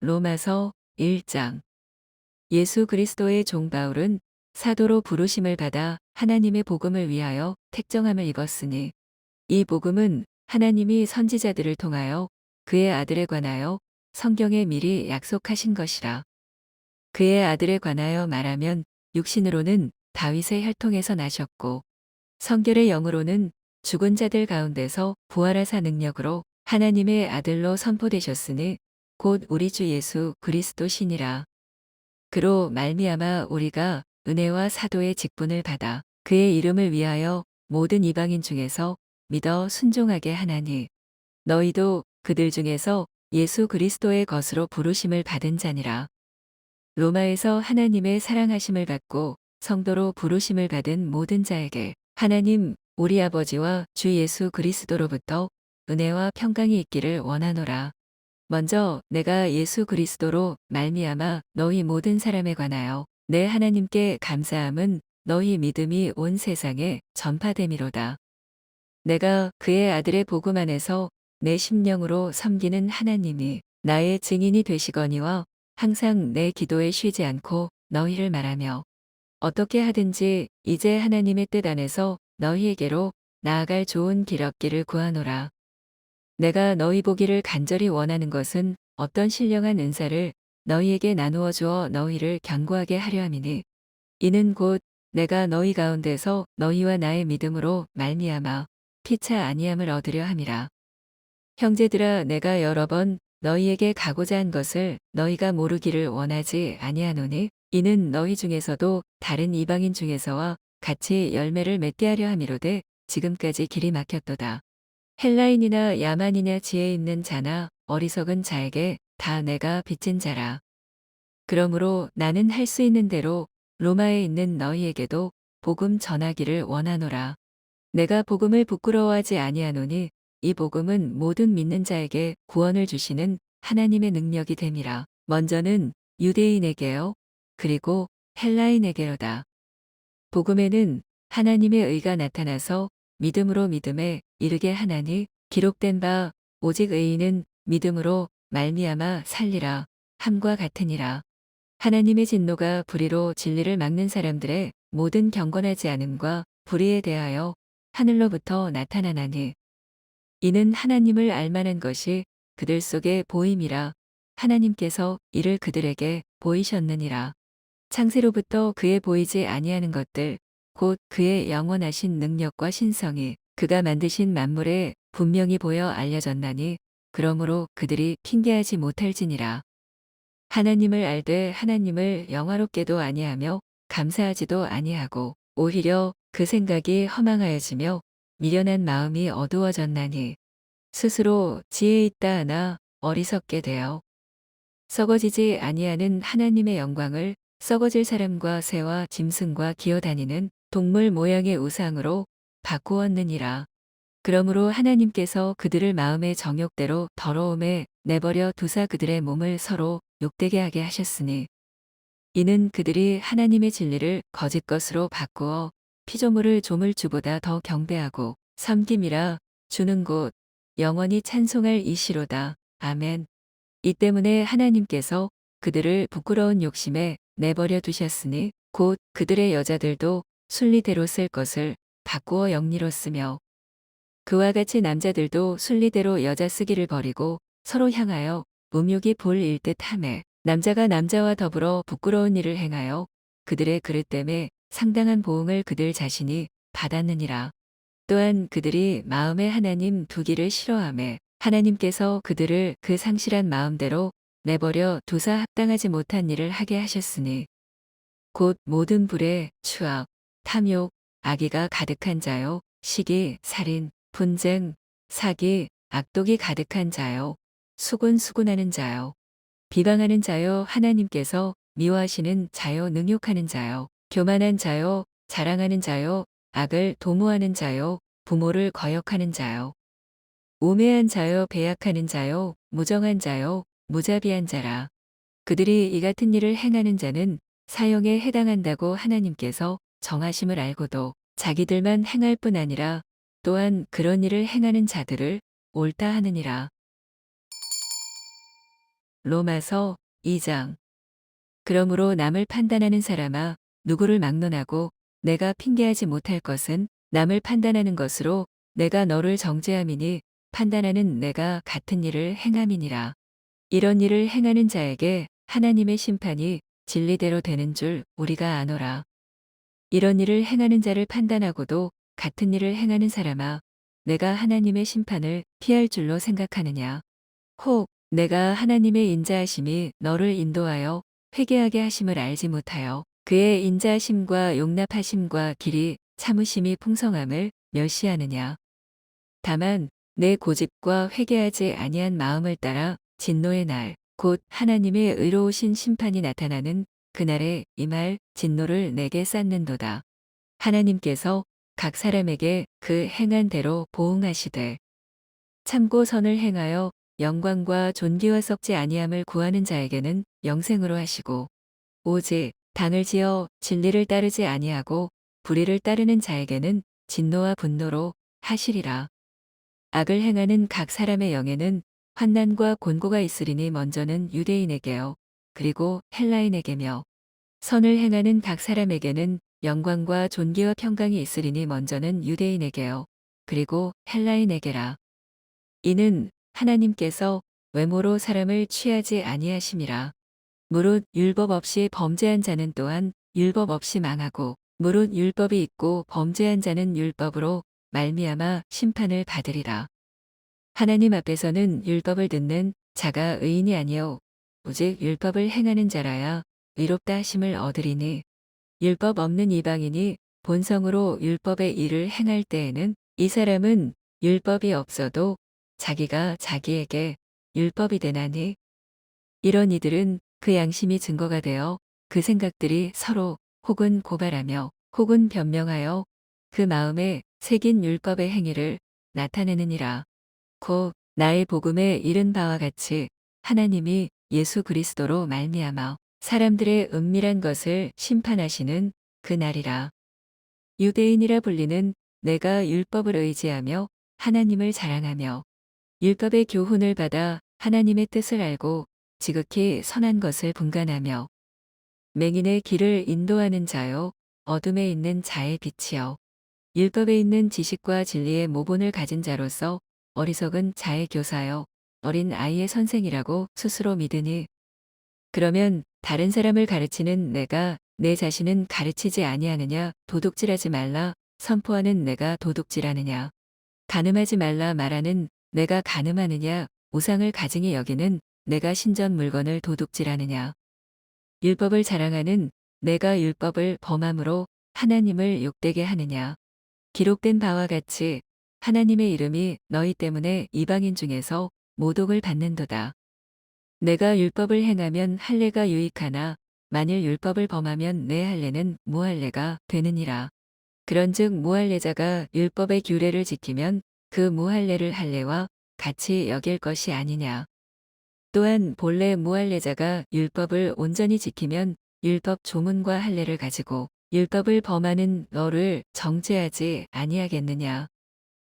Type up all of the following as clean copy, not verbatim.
로마서 1장. 예수 그리스도의 종 바울은 사도로 부르심을 받아 하나님의 복음을 위하여 택정함을 입었으니 이 복음은 하나님이 선지자들을 통하여 그의 아들에 관하여 성경에 미리 약속하신 것이라. 그의 아들에 관하여 말하면 육신으로는 다윗의 혈통에서 나셨고 성결의 영으로는 죽은 자들 가운데서 부활하사 능력으로 하나님의 아들로 선포되셨으니 곧 우리 주 예수 그리스도시니라. 그로 말미암아 우리가 은혜와 사도의 직분을 받아 그의 이름을 위하여 모든 이방인 중에서 믿어 순종하게 하나니 너희도 그들 중에서 예수 그리스도의 것으로 부르심을 받은 자니라. 로마에서 하나님의 사랑하심을 받고 성도로 부르심을 받은 모든 자에게 하나님 우리 아버지와 주 예수 그리스도로부터 은혜와 평강이 있기를 원하노라. 먼저 내가 예수 그리스도로 말미암아 너희 모든 사람에 관하여 내 하나님께 감사함은 너희 믿음이 온 세상에 전파됨이로다. 내가 그의 아들의 복음 안에서 내 심령으로 섬기는 하나님이 나의 증인이 되시거니와 항상 내 기도에 쉬지 않고 너희를 말하며 어떻게 하든지 이제 하나님의 뜻 안에서 너희에게로 나아갈 좋은 길 얻기를 구하노라. 내가 너희 보기를 간절히 원하는 것은 어떤 신령한 은사를 너희에게 나누어 주어 너희를 견고하게 하려 함이니 이는 곧 내가 너희 가운데서 너희와 나의 믿음으로 말미암아 피차 아니함을 얻으려 함이라. 형제들아 내가 여러 번 너희에게 가고자 한 것을 너희가 모르기를 원하지 아니하노니 이는 너희 중에서도 다른 이방인 중에서와 같이 열매를 맺게 하려 함이로되 지금까지 길이 막혔도다. 헬라인이나 야만이나 지혜 있는 자나 어리석은 자에게 다 내가 빚진 자라. 그러므로 나는 할 수 있는 대로 로마에 있는 너희에게도 복음 전하기를 원하노라. 내가 복음을 부끄러워하지 아니하노니 이 복음은 모든 믿는 자에게 구원을 주시는 하나님의 능력이 됨이라. 먼저는 유대인에게요. 그리고 헬라인에게로다. 복음에는 하나님의 의가 나타나서 믿음으로 믿음에 이르게 하나니 기록된 바 오직 의인은 믿음으로 말미암아 살리라 함과 같으니라. 하나님의 진노가 불의로 진리를 막는 사람들의 모든 경건하지 않음과 불의에 대하여 하늘로부터 나타나나니 이는 하나님을 알만한 것이 그들 속에 보임이라. 하나님께서 이를 그들에게 보이셨느니라. 창세로부터 그의 보이지 아니하는 것들 곧 그의 영원하신 능력과 신성이 그가 만드신 만물에 분명히 보여 알려졌나니 그러므로 그들이 핑계하지 못할지니라. 하나님을 알되 하나님을 영화롭게도 아니하며 감사하지도 아니하고 오히려 그 생각이 허망하여지며 미련한 마음이 어두워졌나니 스스로 지혜 있다 하나 어리석게 되어 썩어지지 아니하는 하나님의 영광을 썩어질 사람과 새와 짐승과 기어다니는 동물 모양의 우상으로 바꾸었느니라. 그러므로 하나님께서 그들을 마음의 정욕대로 더러움에 내버려 두사 그들의 몸을 서로 욕되게 하게 하셨으니 이는 그들이 하나님의 진리를 거짓 것으로 바꾸어 피조물을 조물주보다 더 경배하고 섬김이라 주는 곳 영원히 찬송할 이시로다. 아멘. 이 때문에 하나님께서 그들을 부끄러운 욕심에 내버려 두셨으니 곧 그들의 여자들도 순리대로 쓸 것을 바꾸어 영리로 쓰며 그와 같이 남자들도 순리대로 여자 쓰기를 버리고 서로 향하여 음욕이 볼 일듯 하매 남자가 남자와 더불어 부끄러운 일을 행하여 그들의 그릇 때문에 상당한 보응을 그들 자신이 받았느니라. 또한 그들이 마음에 하나님 두기를 싫어하매 하나님께서 그들을 그 상실한 마음대로 내버려 두사 합당하지 못한 일을 하게 하셨으니 곧 모든 불에 추악, 탐욕, 악의가 가득한 자요, 시기, 살인, 분쟁, 사기, 악독이 가득한 자요, 수군수군하는 자요, 비방하는 자요, 하나님께서 미워하시는 자요, 능욕하는 자요, 교만한 자요, 자랑하는 자요, 악을 도모하는 자요, 부모를 거역하는 자요, 우매한 자요, 배약하는 자요, 무정한 자요, 무자비한 자라. 그들이 이 같은 일을 행하는 자는 사형에 해당한다고 하나님께서 정하심을 알고도 자기들만 행할 뿐 아니라 또한 그런 일을 행하는 자들을 옳다 하느니라. 로마서 2장. 그러므로 남을 판단하는 사람아, 누구를 막론하고 내가 핑계하지 못할 것은 남을 판단하는 것으로 내가 너를 정죄함이니 판단하는 내가 같은 일을 행함이니라. 이런 일을 행하는 자에게 하나님의 심판이 진리대로 되는 줄 우리가 아노라. 이런 일을 행하는 자를 판단하고도 같은 일을 행하는 사람아, 내가 하나님의 심판을 피할 줄로 생각하느냐. 혹 내가 하나님의 인자하심이 너를 인도하여 회개하게 하심을 알지 못하여 그의 인자하심과 용납하심과 길이 참으심이 풍성함을 멸시하느냐. 다만 내 고집과 회개하지 아니한 마음을 따라 진노의 날, 곧 하나님의 의로우신 심판이 나타나는 그날에 임할 진노를 내게 쌓는도다. 하나님께서 각 사람에게 그 행한 대로 보응하시되 참고 선을 행하여 영광과 존귀와 썩지 아니함을 구하는 자에게는 영생으로 하시고 오직 당을 지어 진리를 따르지 아니하고 불의를 따르는 자에게는 진노와 분노로 하시리라. 악을 행하는 각 사람의 영에는 환난과 곤고가 있으리니 먼저는 유대인에게요. 그리고 헬라인에게며 선을 행하는 각 사람에게는 영광과 존귀와 평강이 있으리니 먼저는 유대인에게요. 그리고 헬라인에게라. 이는 하나님께서 외모로 사람을 취하지 아니하심이라. 무릇 율법 없이 범죄한 자는 또한 율법 없이 망하고 무릇 율법이 있고 범죄한 자는 율법으로 말미암아 심판을 받으리라. 하나님 앞에서는 율법을 듣는 자가 의인이 아니요 오직 율법을 행하는 자라야 의롭다 하심을 얻으리니 율법 없는 이방인이 본성으로 율법의 일을 행할 때에는 이 사람은 율법이 없어도 자기가 자기에게 율법이 되나니 이런 이들은 그 양심이 증거가 되어 그 생각들이 서로 혹은 고발하며 혹은 변명하여 그 마음에 새긴 율법의 행위를 나타내느니라. 곧 나의 복음에 이른 바와 같이 하나님이 예수 그리스도로 말미암아 사람들의 은밀한 것을 심판하시는 그 날이라. 유대인이라 불리는 내가 율법을 의지하며 하나님을 자랑하며 율법의 교훈을 받아 하나님의 뜻을 알고 지극히 선한 것을 분간하며 맹인의 길을 인도하는 자요 어둠에 있는 자의 빛이여 율법에 있는 지식과 진리의 모본을 가진 자로서 어리석은 자의 교사여 어린 아이의 선생이라고 스스로 믿으니 그러면 다른 사람을 가르치는 내가 내 자신은 가르치지 아니하느냐 도둑질하지 말라 선포하는 내가 도둑질하느냐 간음하지 말라 말하는 내가 간음하느냐 우상을 가증히 여기는 내가 신전 물건을 도둑질하느냐 율법을 자랑하는 내가 율법을 범함으로 하나님을 욕되게 하느냐 기록된 바와 같이 하나님의 이름이 너희 때문에 이방인 중에서 모독을 받는도다. 내가 율법을 행하면 할례가 유익하나 만일 율법을 범하면 내 할례는 무할례가 되느니라. 그런즉 무할례자가 율법의 규례를 지키면 그 무할례를 할례와 같이 여길 것이 아니냐. 또한 본래 무할례자가 율법을 온전히 지키면 율법 조문과 할례를 가지고 율법을 범하는 너를 정죄하지 아니하겠느냐.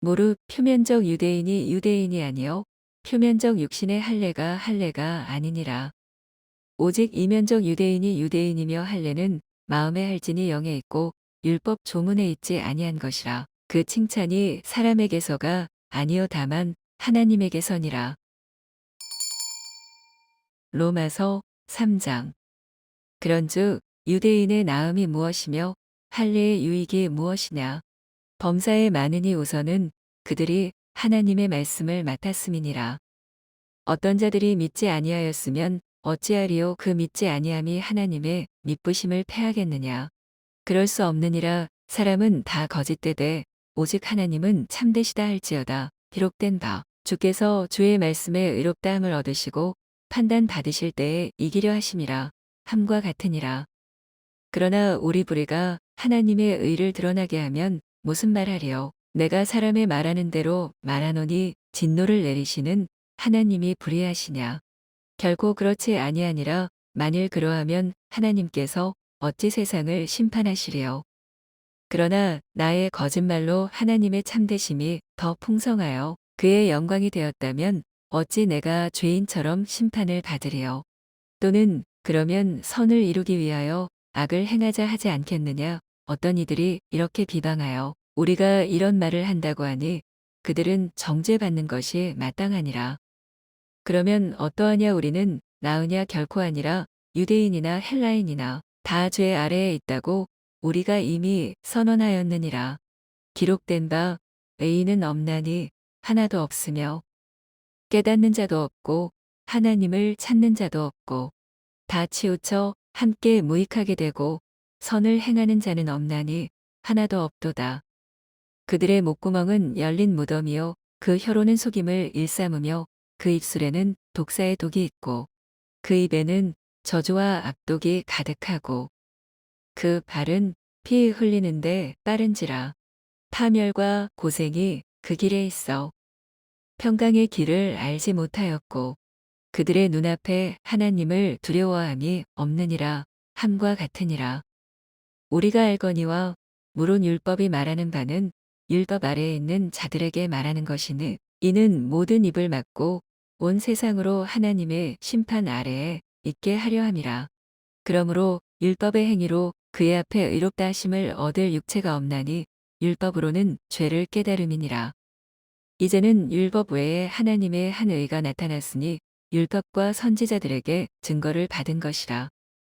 무릇 표면적 유대인이 유대인이 아니요 표면적 육신의 할례가 아니니라. 오직 이면적 유대인이 유대인이며 할례는 마음의 할진이 영에 있고 율법 조문에 있지 아니한 것이라. 그 칭찬이 사람에게서가 아니요 다만 하나님에게서니라. 로마서 3장. 그런즉 유대인의 나음이 무엇이며 할례의 유익이 무엇이냐. 범사에 많으니 우선은 그들이 하나님의 말씀을 맡았음이니라. 어떤 자들이 믿지 아니하였으면 어찌하리요 그 믿지 아니함이 하나님의 믿부심을 패하겠느냐. 그럴 수 없느니라. 사람은 다 거짓되되 오직 하나님은 참되시다 할지어다. 기록된 바 주께서 주의 말씀에 의롭다함을 얻으시고 판단 받으실 때에 이기려 하심이라 함과 같으니라. 그러나 우리 불의가 하나님의 의를 드러나게 하면 무슨 말하리요. 내가 사람의 말하는 대로 말하노니 진노를 내리시는 하나님이 불의하시냐. 결코 그렇지 아니하니라. 만일 그러하면 하나님께서 어찌 세상을 심판하시리요. 그러나 나의 거짓말로 하나님의 참되심이 더 풍성하여 그의 영광이 되었다면 어찌 내가 죄인처럼 심판을 받으리요. 또는 그러면 선을 이루기 위하여 악을 행하자 하지 않겠느냐. 어떤 이들이 이렇게 비방하여 우리가 이런 말을 한다고 하니 그들은 정죄받는 것이 마땅하니라. 그러면 어떠하냐. 우리는 나으냐. 결코 아니라 유대인이나 헬라인이나 다 죄 아래에 있다고 우리가 이미 선언하였느니라. 기록된 바 의인은 없나니 하나도 없으며 깨닫는 자도 없고 하나님을 찾는 자도 없고 다 치우쳐 함께 무익하게 되고 선을 행하는 자는 없나니 하나도 없도다. 그들의 목구멍은 열린 무덤이요 그 혀로는 속임을 일삼으며 그 입술에는 독사의 독이 있고 그 입에는 저주와 악독이 가득하고 그 발은 피 흘리는데 빠른지라. 파멸과 고생이 그 길에 있어 평강의 길을 알지 못하였고 그들의 눈앞에 하나님을 두려워함이 없느니라. 함과 같으니라. 우리가 알거니와 물론 율법이 말하는 바는 율법 아래에 있는 자들에게 말하는 것이니 이는 모든 입을 막고 온 세상으로 하나님의 심판 아래에 있게 하려 함이라. 그러므로 율법의 행위로 그의 앞에 의롭다 하심을 얻을 육체가 없나니 율법으로는 죄를 깨달음이니라. 이제는 율법 외에 하나님의 한 의가 나타났으니 율법과 선지자들에게 증거를 받은 것이라.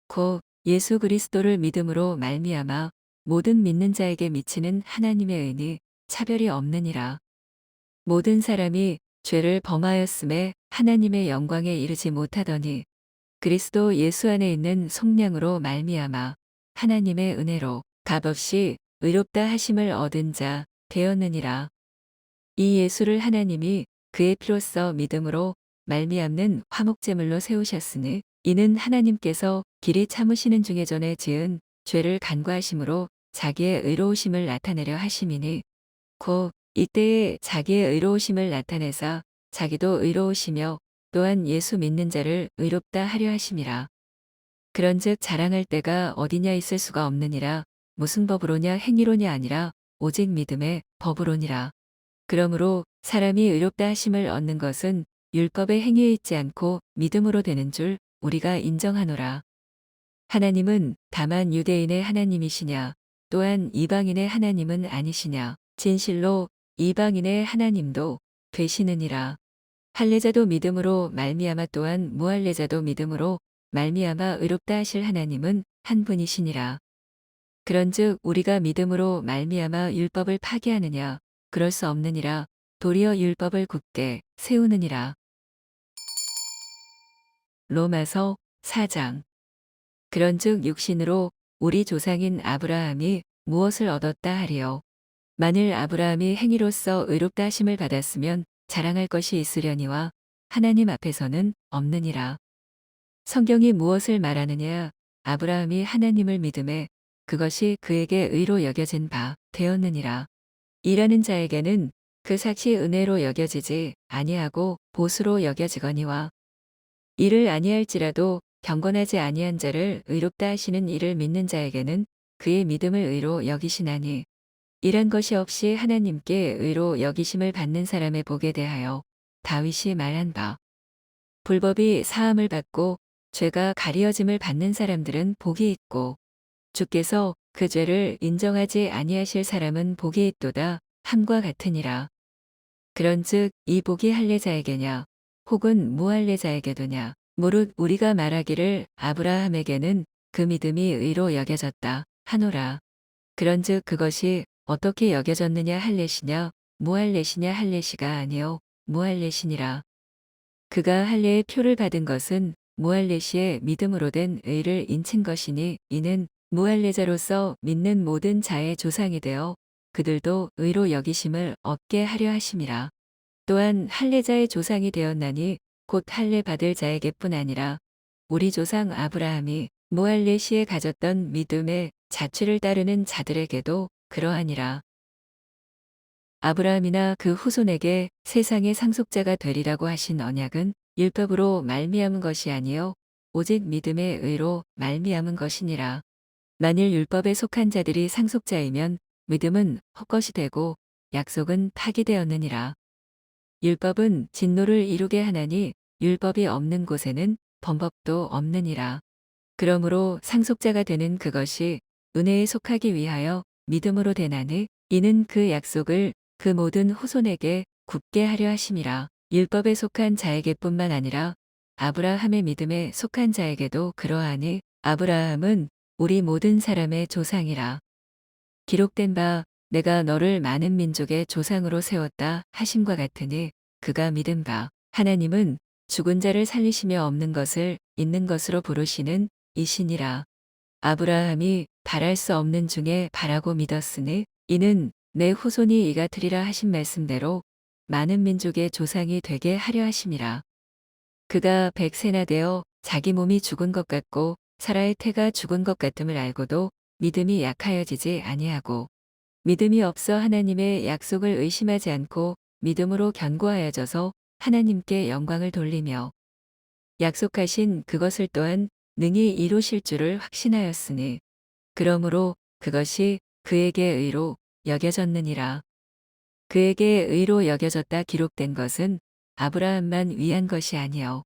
곧 예수 그리스도를 믿음으로 말미암아 모든 믿는 자에게 미치는 하나님의 의니 차별이 없느니라. 모든 사람이 죄를 범하였음에 하나님의 영광에 이르지 못하더니 그리스도 예수 안에 있는 속량으로 말미암아 하나님의 은혜로 값없이 의롭다 하심을 얻은 자 되었느니라. 이 예수를 하나님이 그의 피로써 믿음으로 말미암는 화목제물로 세우셨으니 이는 하나님께서 길이 참으시는 중에 전에 지은 죄를 간과하심으로 자기의 의로우심을 나타내려 하심이니 곧 이때에 자기의 의로우심을 나타내사 자기도 의로우시며 또한 예수 믿는 자를 의롭다 하려 하심이라. 그런즉 자랑할 때가 어디냐. 있을 수가 없느니라. 무슨 법으로냐. 행위로냐 아니라 오직 믿음의 법으로니라. 그러므로 사람이 의롭다 하심을 얻는 것은 율법의 행위에 있지 않고 믿음으로 되는 줄 우리가 인정하노라. 하나님은 다만 유대인의 하나님이시냐. 또한 이방인의 하나님은 아니시냐. 진실로 이방인의 하나님도 되시느니라. 할례자도 믿음으로 말미암아 또한 무할례자도 믿음으로 말미암아 의롭다 하실 하나님은 한 분이시니라. 그런즉 우리가 믿음으로 말미암아 율법을 파기하느냐. 그럴 수 없느니라. 도리어 율법을 굳게 세우느니라. 로마서 4장. 그런즉 육신으로 우리 조상인 아브라함이 무엇을 얻었다 하리요. 만일 아브라함이 행위로서 의롭다 하심을 받았으면 자랑할 것이 있으려니와 하나님 앞에서는 없느니라. 성경이 무엇을 말하느냐. 아브라함이 하나님을 믿음에 그것이 그에게 의로 여겨진 바 되었느니라. 일하는 자에게는 그 삭이 은혜로 여겨지지 아니하고 보수로 여겨지거니와 이를 아니할지라도 경건하지 아니한 자를 의롭다 하시는 이를 믿는 자에게는 그의 믿음을 의로 여기시나니 이란 것이 없이 하나님께 의로 여기심을 받는 사람의 복에 대하여 다윗이 말한 바 불법이 사함을 받고 죄가 가리어짐을 받는 사람들은 복이 있고 주께서 그 죄를 인정하지 아니하실 사람은 복이 있도다 함과 같으니라. 그런즉 이 복이 할례자에게냐 혹은 무할례자에게도냐. 무릇 우리가 말하기를 아브라함에게는 그 믿음이 의로 여겨졌다 하노라. 그런즉 그것이 어떻게 여겨졌느냐. 할례시냐 무할례시냐. 할례시가 아니요 무할례시니라. 그가 할례의 표를 받은 것은 무할례시의 믿음으로 된 의를 인친 것이니 이는 무할례자로서 믿는 모든 자의 조상이 되어 그들도 의로 여기심을 얻게 하려 하심이라. 또한 할례자의 조상이 되었나니 곧 할례 받을 자에게뿐 아니라 우리 조상 아브라함이 무할례시에 가졌던 믿음의 자취를 따르는 자들에게도 그러하니라. 아브라함이나 그 후손에게 세상의 상속자가 되리라고 하신 언약은 율법으로 말미암은 것이 아니요 오직 믿음의 의로 말미암은 것이니라. 만일 율법에 속한 자들이 상속자이면 믿음은 헛것이 되고 약속은 파기되었느니라. 율법은 진노를 이루게 하나니 율법이 없는 곳에는 범법도 없느니라. 그러므로 상속자가 되는 그것이 은혜에 속하기 위하여 믿음으로 되나니 이는 그 약속을 그 모든 후손에게 굳게 하려 하심이라. 율법에 속한 자에게뿐만 아니라 아브라함의 믿음에 속한 자에게도 그러하니 아브라함은 우리 모든 사람의 조상이라. 기록된 바 내가 너를 많은 민족의 조상으로 세웠다 하심과 같으니 그가 믿은 바 하나님은 죽은 자를 살리시며 없는 것을 있는 것으로 부르시는 이시니라. 아브라함이 바랄 수 없는 중에 바라고 믿었으니 이는 내 후손이 이가 되리라 하신 말씀대로 많은 민족의 조상이 되게 하려 하심이라. 그가 100세나 되어 자기 몸이 죽은 것 같고 사라의 태가 죽은 것 같음을 알고도 믿음이 약하여지지 아니하고 믿음이 없어 하나님의 약속을 의심하지 않고 믿음으로 견고하여져서 하나님께 영광을 돌리며 약속하신 그것을 또한 능히 이루실 줄을 확신하였으니 그러므로 그것이 그에게 의로 여겨졌느니라. 그에게 의로 여겨졌다 기록된 것은 아브라함만 위한 것이 아니요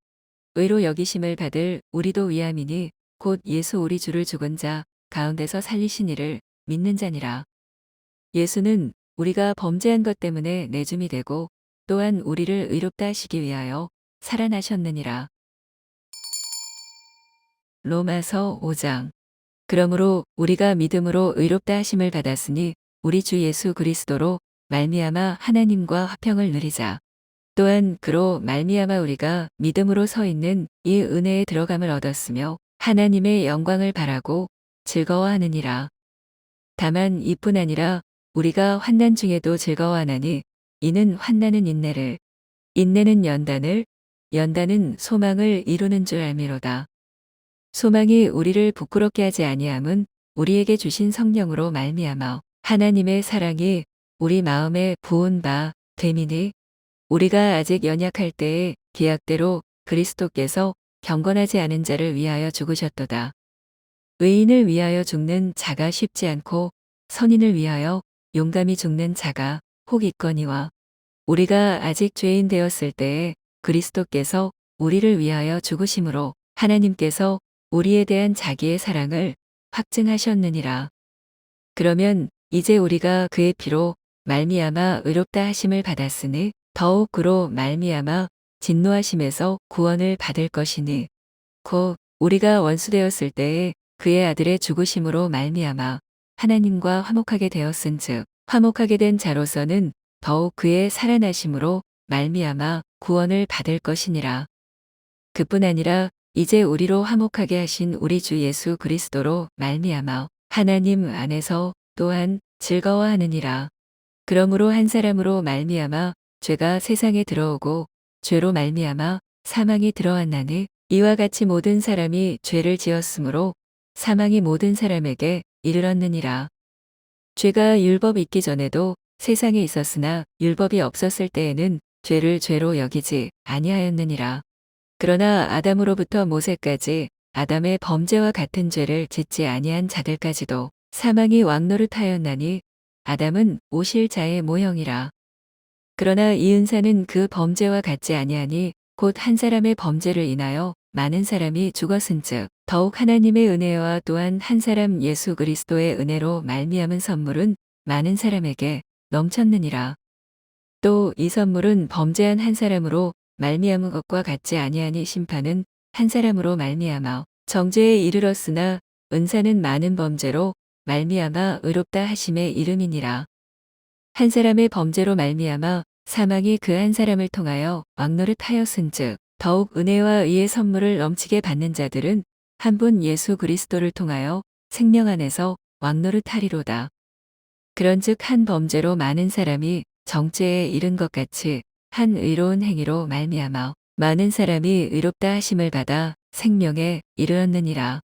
의로 여기심을 받을 우리도 위함이니 곧 예수 우리 주를 죽은 자 가운데서 살리신 이를 믿는 자니라. 예수는 우리가 범죄한 것 때문에 내줌이 되고 또한 우리를 의롭다 하시기 위하여 살아나셨느니라. 로마서 5장. 그러므로 우리가 믿음으로 의롭다 하심을 받았으니 우리 주 예수 그리스도로 말미암아 하나님과 화평을 누리자. 또한 그로 말미암아 우리가 믿음으로 서 있는 이 은혜에 들어감을 얻었으며 하나님의 영광을 바라고 즐거워하느니라. 다만 이뿐 아니라 우리가 환난 중에도 즐거워하나니 이는 환난은 인내를, 인내는 연단을, 연단은 소망을 이루는 줄 알미로다. 소망이 우리를 부끄럽게 하지 아니함은 우리에게 주신 성령으로 말미암아 하나님의 사랑이 우리 마음에 부은 바 됨이니 우리가 아직 연약할 때에 계약대로 그리스도께서 경건하지 않은 자를 위하여 죽으셨도다. 의인을 위하여 죽는 자가 쉽지 않고 선인을 위하여 용감히 죽는 자가 혹 있거니와 우리가 아직 죄인 되었을 때에 그리스도께서 우리를 위하여 죽으심으로 하나님께서 우리에 대한 자기의 사랑을 확증하셨느니라. 그러면 이제 우리가 그의 피로 말미암아 의롭다 하심을 받았으니 더욱 그로 말미암아 진노하심에서 구원을 받을 것이니 곧 우리가 원수되었을 때에 그의 아들의 죽으심으로 말미암아 하나님과 화목하게 되었은즉 화목하게 된 자로서는 더욱 그의 살아나심으로 말미암아 구원을 받을 것이니라. 그뿐 아니라 이제 우리로 화목하게 하신 우리 주 예수 그리스도로 말미암아 하나님 안에서 또한 즐거워하느니라. 그러므로 한 사람으로 말미암아 죄가 세상에 들어오고 죄로 말미암아 사망이 들어왔나니 이와 같이 모든 사람이 죄를 지었으므로 사망이 모든 사람에게 이르렀느니라. 죄가 율법 있기 전에도 세상에 있었으나 율법이 없었을 때에는 죄를 죄로 여기지 아니하였느니라. 그러나 아담으로부터 모세까지 아담의 범죄와 같은 죄를 짓지 아니한 자들까지도 사망이 왕노릇하였나니 아담은 오실 자의 모형이라. 그러나 이 은사는 그 범죄와 같지 아니하니 곧 한 사람의 범죄를 인하여 많은 사람이 죽었은즉 더욱 하나님의 은혜와 또한 한 사람 예수 그리스도의 은혜로 말미암은 선물은 많은 사람에게 넘쳤느니라. 또 이 선물은 범죄한 한 사람으로 말미암은 것과 같지 아니하니 심판은 한 사람으로 말미암아 정죄에 이르렀으나 은사는 많은 범죄로 말미암아 의롭다 하심의 이름이니라. 한 사람의 범죄로 말미암아 사망이 그 한 사람을 통하여 왕노릇하였은즉 더욱 은혜와 의의 선물을 넘치게 받는 자들은 한 분 예수 그리스도를 통하여 생명 안에서 왕노릇하리로다. 그런즉 한 범죄로 많은 사람이 정죄에 이른 것 같이 한 의로운 행위로 말미암아 많은 사람이 의롭다 하심을 받아 생명에 이르렀느니라.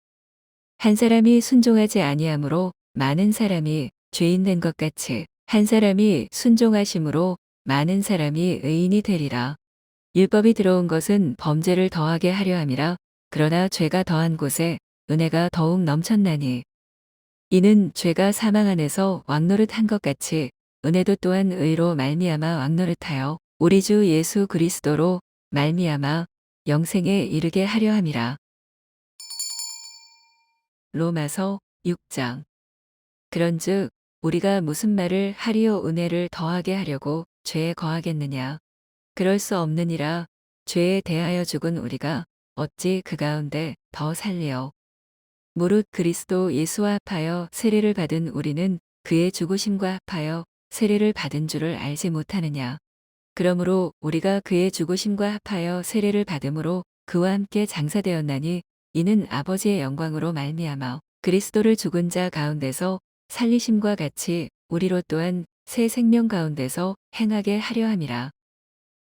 한 사람이 순종하지 아니하므로 많은 사람이 죄인 된 것 같이 한 사람이 순종하심으로 많은 사람이 의인이 되리라. 율법이 들어온 것은 범죄를 더하게 하려 함이라. 그러나 죄가 더한 곳에 은혜가 더욱 넘쳤나니 이는 죄가 사망 안에서 왕노릇한 것 같이 은혜도 또한 의로 말미암아 왕노릇하여 우리 주 예수 그리스도로 말미암아 영생에 이르게 하려 함이라. 로마서 6장. 그런즉 우리가 무슨 말을 하리요, 은혜를 더하게 하려고 죄에 거하겠느냐? 그럴 수 없느니라. 죄에 대하여 죽은 우리가 어찌 그 가운데 더 살리요? 무릇 그리스도 예수와 합하여 세례를 받은 우리는 그의 죽으심과 합하여 세례를 받은 줄을 알지 못하느냐? 그러므로 우리가 그의 죽으심과 합하여 세례를 받음으로 그와 함께 장사되었나니, 이는 아버지의 영광으로 말미암아 그리스도를 죽은 자 가운데서 살리심과 같이 우리로 또한 새 생명 가운데서 행하게 하려 함이라.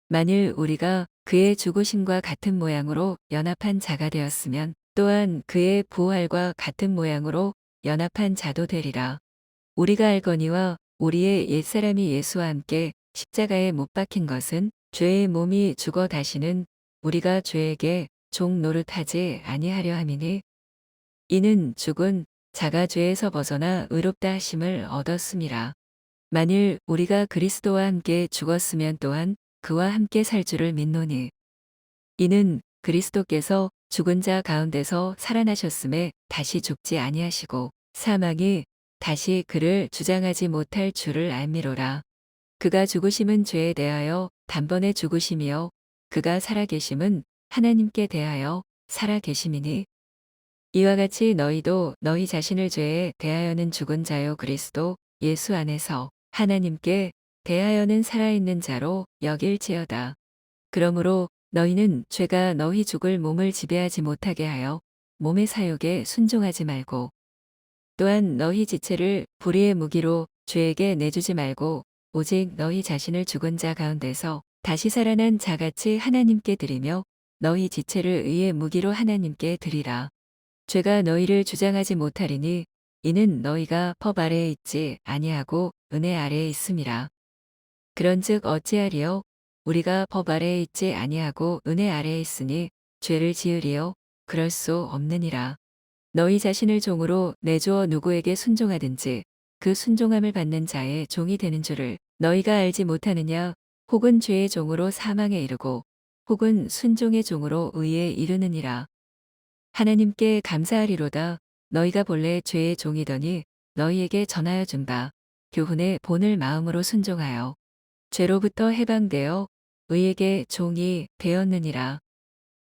만일 우리가 그의 죽으심과 같은 모양으로 연합한 자가 되었으면 또한 그의 부활과 같은 모양으로 연합한 자도 되리라. 우리가 알거니와 우리의 옛사람이 예수와 함께 십자가에 못 박힌 것은 죄의 몸이 죽어 다시는 우리가 죄에게 종 노릇하지 아니하려 함이니, 이는 죽은 자가 죄에서 벗어나 의롭다 하심을 얻었음이라. 만일 우리가 그리스도와 함께 죽었으면 또한 그와 함께 살 줄을 믿노니, 이는 그리스도께서 죽은 자 가운데서 살아나셨음에 다시 죽지 아니하시고 사망이 다시 그를 주장하지 못할 줄을 알미로라. 그가 죽으심은 죄에 대하여 단번에 죽으심이요 그가 살아계심은 하나님께 대하여 살아계심이니, 이와 같이 너희도 너희 자신을 죄에 대하여는 죽은 자요 그리스도 예수 안에서 하나님께 대하여는 살아있는 자로 여길지어다. 그러므로 너희는 죄가 너희 죽을 몸을 지배하지 못하게 하여 몸의 사욕에 순종하지 말고, 또한 너희 지체를 불의의 무기로 죄에게 내주지 말고 오직 너희 자신을 죽은 자 가운데서 다시 살아난 자같이 하나님께 드리며 너희 지체를 의의 무기로 하나님께 드리라. 죄가 너희를 주장하지 못하리니, 이는 너희가 법 아래에 있지 아니하고 은혜 아래에 있음이라. 그런즉 어찌하리요? 우리가 법 아래에 있지 아니하고 은혜 아래에 있으니 죄를 지으리요? 그럴 수 없느니라. 너희 자신을 종으로 내주어 누구에게 순종하든지 그 순종함을 받는 자의 종이 되는 줄을 너희가 알지 못하느냐? 혹은 죄의 종으로 사망에 이르고 혹은 순종의 종으로 의에 이르느니라. 하나님께 감사하리로다. 너희가 본래 죄의 종이더니 너희에게 전하여 준 바 교훈의 본을 마음으로 순종하여 죄로부터 해방되어 의에게 종이 되었느니라.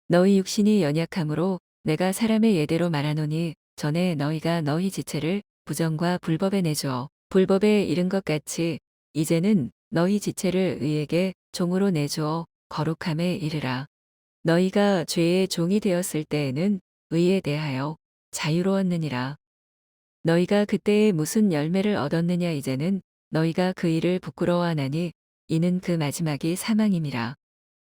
너희 육신이 연약함으로 내가 사람의 예대로 말하노니, 전에 너희가 너희 지체를 부정과 불법에 내주어 불법에 이른 것 같이 이제는 너희 지체를 의에게 종으로 내주어 거룩함에 이르라. 너희가 죄의 종이 되었을 때에는 의에 대하여 자유로웠느니라. 너희가 그때에 무슨 열매를 얻었느냐? 이제는 너희가 그 일을 부끄러워하나니, 이는 그 마지막이 사망임이라.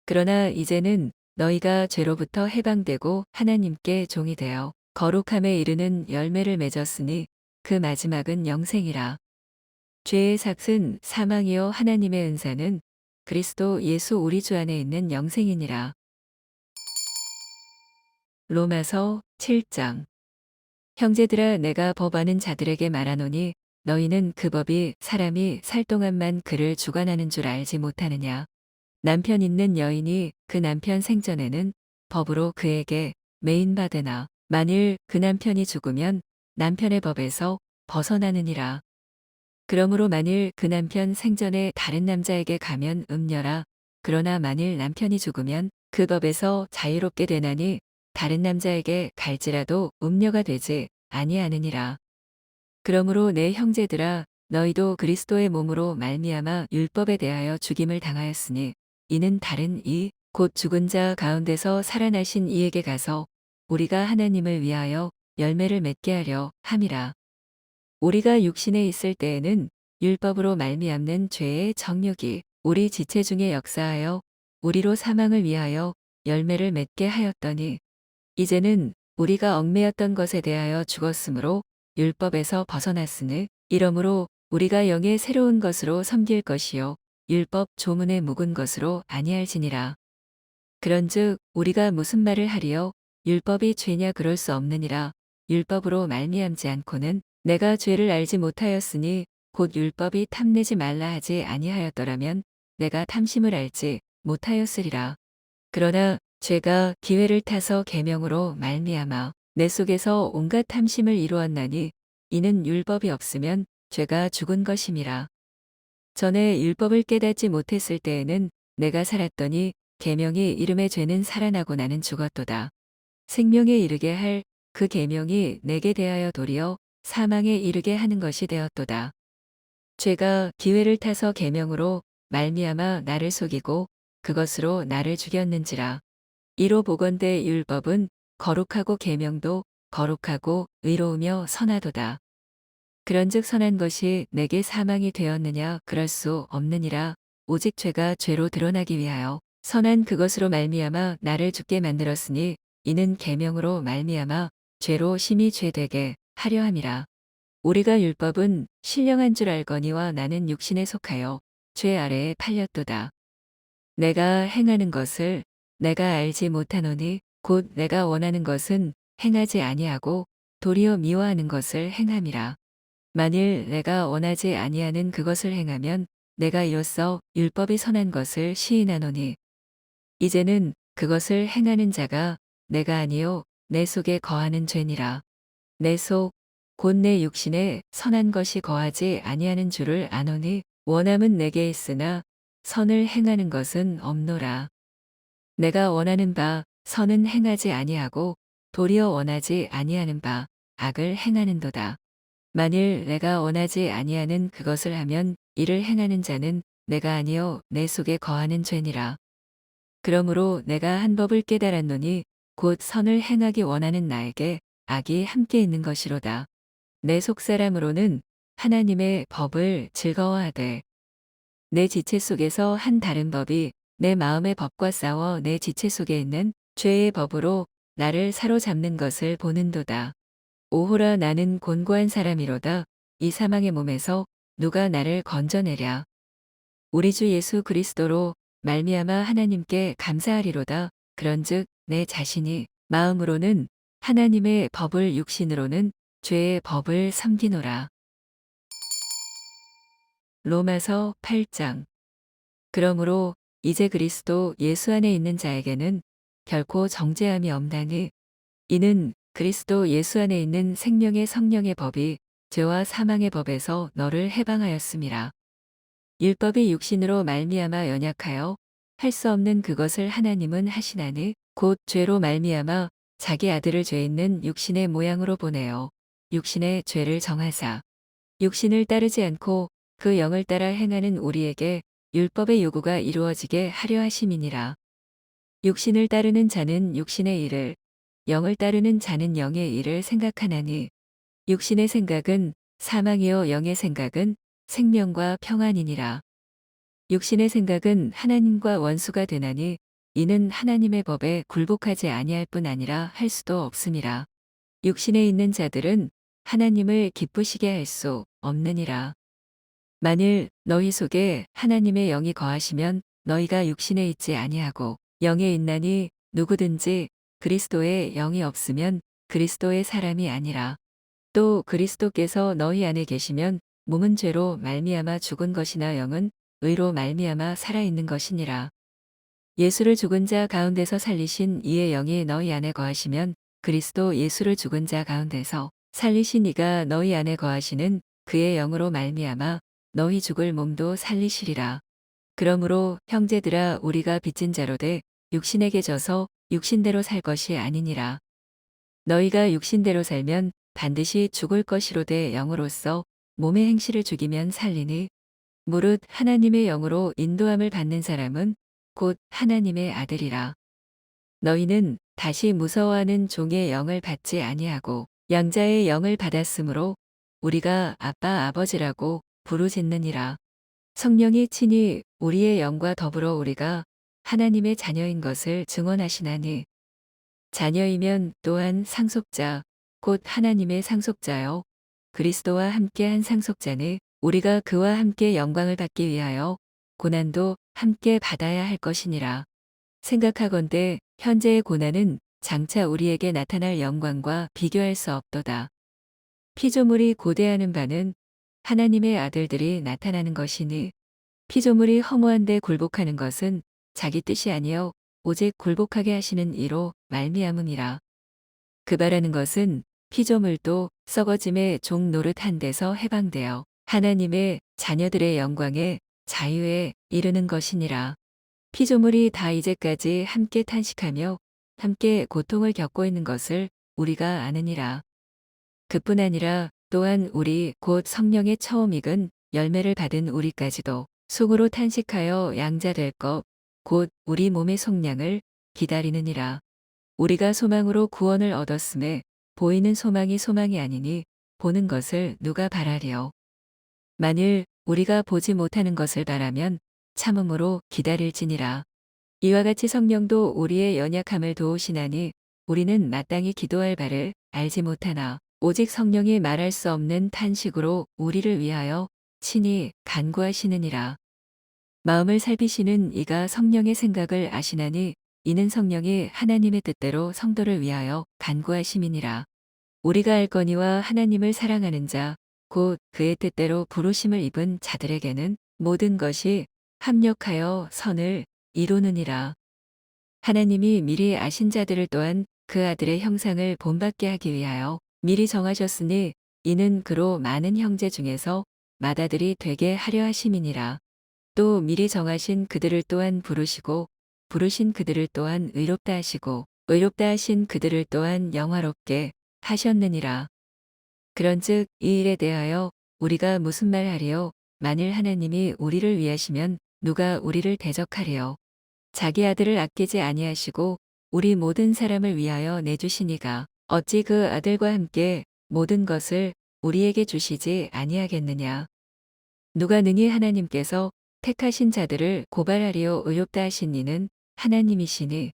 그러나 이제는 너희가 죄로부터 해방되고 하나님께 종이 되어 거룩함에 이르는 열매를 맺었으니 그 마지막은 영생이라. 죄의 삭은 사망이요 하나님의 은사는 그리스도 예수 우리 주 안에 있는 영생이니라. 로마서 7장. 형제들아, 내가 법 아는 자들에게 말하노니, 너희는 그 법이 사람이 살 동안만 그를 주관하는 줄 알지 못하느냐? 남편 있는 여인이 그 남편 생전에는 법으로 그에게 매인받으나 만일 그 남편이 죽으면 남편의 법에서 벗어나느니라. 그러므로 만일 그 남편 생전에 다른 남자에게 가면 음녀라. 그러나 만일 남편이 죽으면 그 법에서 자유롭게 되나니, 다른 남자에게 갈지라도 음녀가 되지 아니하느니라. 그러므로 내 형제들아, 너희도 그리스도의 몸으로 말미암아 율법에 대하여 죽임을 당하였으니, 이는 다른 이 곧 죽은 자 가운데서 살아나신 이에게 가서 우리가 하나님을 위하여 열매를 맺게 하려 함이라. 우리가 육신에 있을 때에는 율법으로 말미암는 죄의 정욕이 우리 지체 중에 역사하여 우리로 사망을 위하여 열매를 맺게 하였더니, 이제는 우리가 얽매였던 것에 대하여 죽었으므로 율법에서 벗어났으니, 이러므로 우리가 영의 새로운 것으로 섬길 것이요 율법 조문에 묵은 것으로 아니할지니라. 그런즉 우리가 무슨 말을 하리요? 율법이 죄냐? 그럴 수 없느니라. 율법으로 말미암지 않고는 내가 죄를 알지 못하였으니, 곧 율법이 탐내지 말라 하지 아니하였더라면 내가 탐심을 알지 못하였으리라. 그러나 죄가 기회를 타서 계명으로 말미암아 내 속에서 온갖 탐심을 이루었나니 이는 율법이 없으면 죄가 죽은 것임이라. 전에 율법을 깨닫지 못했을 때에는 내가 살았더니 계명이 이름에 죄는 살아나고 나는 죽었도다. 생명에 이르게 할 그 계명이 내게 대하여 도리어 사망에 이르게 하는 것이 되었도다. 죄가 기회를 타서 계명으로 말미암아 나를 속이고 그것으로 나를 죽였는지라. 이로 보건대 율법은 거룩하고 계명도 거룩하고 의로우며 선하도다. 그런즉 선한 것이 내게 사망이 되었느냐 그럴 수 없느니라. 오직 죄가 죄로 드러나기 위하여 선한 그것으로 말미암아 나를 죽게 만들었으니 이는 계명으로 말미암아 죄로 심히 죄되게 하려 함이라. 우리가 율법은 신령한 줄 알거니와 나는 육신에 속하여 죄 아래에 팔렸도다. 내가 행하는 것을 내가 알지 못하노니 곧 내가 원하는 것은 행하지 아니하고 도리어 미워하는 것을 행함이라. 만일 내가 원하지 아니하는 그것을 행하면 내가 이로써 율법이 선한 것을 시인하노니 이제는 그것을 행하는 자가 내가 아니요 내 속에 거하는 죄니라. 내 속 곧 내 육신에 선한 것이 거하지 아니하는 줄을 아노니 원함은 내게 있으나 선을 행하는 것은 없노라. 내가 원하는 바 선은 행하지 아니하고 도리어 원하지 아니하는 바 악을 행하는도다. 만일 내가 원하지 아니하는 그것을 하면 이를 행하는 자는 내가 아니요 내 속에 거하는 죄니라. 그러므로 내가 한 법을 깨달았노니 곧 선을 행하기 원하는 나에게 악이 함께 있는 것이로다. 내 속사람으로는 하나님의 법을 즐거워하되 내 지체 속에서 한 다른 법이 내 마음의 법과 싸워 내 지체 속에 있는 죄의 법으로 나를 사로잡는 것을 보는도다. 오호라 나는 곤고한 사람이로다. 이 사망의 몸에서 누가 나를 건져내랴. 우리 주 예수 그리스도로 말미암아 하나님께 감사하리로다. 그런즉 내 자신이 마음으로는 하나님의 법을 육신으로는 죄의 법을 섬기노라. 로마서 8장. 그러므로 이제 그리스도 예수 안에 있는 자에게는 결코 정죄함이 없나니 이는 그리스도 예수 안에 있는 생명의 성령의 법이 죄와 사망의 법에서 너를 해방하였음이라. 율법이 육신으로 말미암아 연약하여 할 수 없는 그것을 하나님은 하시나니 곧 죄로 말미암아 자기 아들을 죄 있는 육신의 모양으로 보내어 육신의 죄를 정하사 육신을 따르지 않고 그 영을 따라 행하는 우리에게 율법의 요구가 이루어지게 하려 하심이니라. 육신을 따르는 자는 육신의 일을 영을 따르는 자는 영의 일을 생각하나니 육신의 생각은 사망이요 영의 생각은 생명과 평안이니라. 육신의 생각은 하나님과 원수가 되나니 이는 하나님의 법에 굴복하지 아니할 뿐 아니라 할 수도 없음이라. 육신에 있는 자들은 하나님을 기쁘시게 할 수 없느니라. 만일 너희 속에 하나님의 영이 거하시면 너희가 육신에 있지 아니하고 영에 있나니 누구든지 그리스도의 영이 없으면 그리스도의 사람이 아니라. 또 그리스도께서 너희 안에 계시면 몸은 죄로 말미암아 죽은 것이나 영은 의로 말미암아 살아있는 것이니라. 예수를 죽은 자 가운데서 살리신 이의 영이 너희 안에 거하시면 그리스도 예수를 죽은 자 가운데서 살리신 이가 너희 안에 거하시는 그의 영으로 말미암아 너희 죽을 몸도 살리시리라. 그러므로 형제들아 우리가 빚진 자로 돼 육신에게 져서 육신대로 살 것이 아니니라. 너희가 육신대로 살면 반드시 죽을 것이로되 영으로서 몸의 행실을 죽이면 살리니 무릇 하나님의 영으로 인도함을 받는 사람은 곧 하나님의 아들이라. 너희는 다시 무서워하는 종의 영을 받지 아니하고 양자의 영을 받았으므로 우리가 아빠 아버지라고 부르짖느니라. 성령이 친히 우리의 영과 더불어 우리가 하나님의 자녀인 것을 증언하시나니 자녀이면 또한 상속자 곧 하나님의 상속자요 그리스도와 함께한 상속자니 우리가 그와 함께 영광을 받기 위하여 고난도 함께 받아야 할 것이니라. 생각하건대 현재의 고난은 장차 우리에게 나타날 영광과 비교할 수 없도다. 피조물이 고대하는 바는 하나님의 아들들이 나타나는 것이니 피조물이 허무한데 굴복하는 것은 자기 뜻이 아니요 오직 굴복하게 하시는 이로 말미암음이라. 그 바라는 것은 피조물도 썩어짐의 종 노릇한 데서 해방되어 하나님의 자녀들의 영광에 자유에 이르는 것이니라. 피조물이 다 이제까지 함께 탄식하며 함께 고통을 겪고 있는 것을 우리가 아느니라. 그뿐 아니라 또한 우리 곧 성령의 처음 익은 열매를 받은 우리까지도 속으로 탄식하여 양자될 것 곧 우리 몸의 속량을 기다리느니라. 우리가 소망으로 구원을 얻었음에 보이는 소망이 소망이 아니니 보는 것을 누가 바라리요. 만일 우리가 보지 못하는 것을 바라면 참음으로 기다릴지니라. 이와 같이 성령도 우리의 연약함을 도우시나니 우리는 마땅히 기도할 바를 알지 못하나 오직 성령이 말할 수 없는 탄식으로 우리를 위하여 친히 간구하시느니라. 마음을 살피시는 이가 성령의 생각을 아시나니 이는 성령이 하나님의 뜻대로 성도를 위하여 간구하심이니라. 우리가 알거니와 하나님을 사랑하는 자 곧 그의 뜻대로 부르심을 입은 자들에게는 모든 것이 합력하여 선을 이루느니라. 하나님이 미리 아신 자들을 또한 그 아들의 형상을 본받게 하기 위하여 미리 정하셨으니 이는 그로 많은 형제 중에서 맏아들이 되게 하려 하심이니라. 또 미리 정하신 그들을 또한 부르시고 부르신 그들을 또한 의롭다 하시고 의롭다 하신 그들을 또한 영화롭게 하셨느니라. 그런즉 이 일에 대하여 우리가 무슨 말하리요? 만일 하나님이 우리를 위하시면 누가 우리를 대적하리요? 자기 아들을 아끼지 아니하시고 우리 모든 사람을 위하여 내주시니가 어찌 그 아들과 함께 모든 것을 우리에게 주시지 아니하겠느냐? 누가 능히 하나님께서 택하신 자들을 고발하리요 의롭다 하신 이는 하나님이시니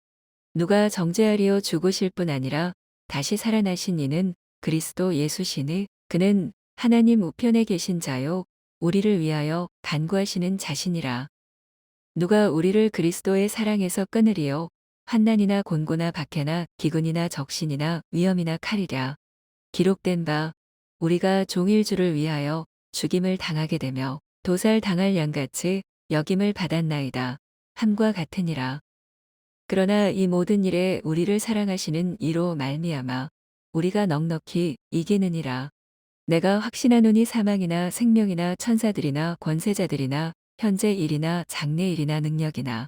누가 정죄하리요 죽으실 뿐 아니라 다시 살아나신 이는 그리스도 예수시니 그는 하나님 우편에 계신 자요 우리를 위하여 간구하시는 자시니라. 누가 우리를 그리스도의 사랑에서 끊으리요 환난이나 곤고나 박해나 기근이나 적신이나 위험이나 칼이랴. 기록된 바 우리가 종일 주를 위하여 죽임을 당하게 되며 도살 당할 양같이 여김을 받았나이다 함과 같으니라. 그러나 이 모든 일에 우리를 사랑하시는 이로 말미암아 우리가 넉넉히 이기느니라. 내가 확신하노니 사망이나 생명이나 천사들이나 권세자들이나 현재 일이나 장래 일이나 능력이나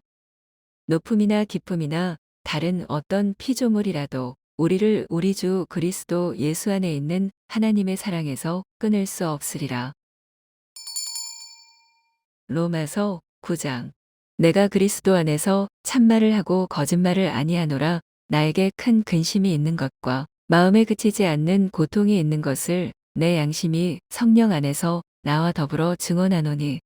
높음이나 깊음이나 다른 어떤 피조물이라도 우리를 우리 주 그리스도 예수 안에 있는 하나님의 사랑에서 끊을 수 없으리라. 로마서 9장. 내가 그리스도 안에서 참말을 하고 거짓말을 아니하노라. 나에게 큰 근심이 있는 것과 마음에 그치지 않는 고통이 있는 것을 내 양심이 성령 안에서 나와 더불어 증언하노니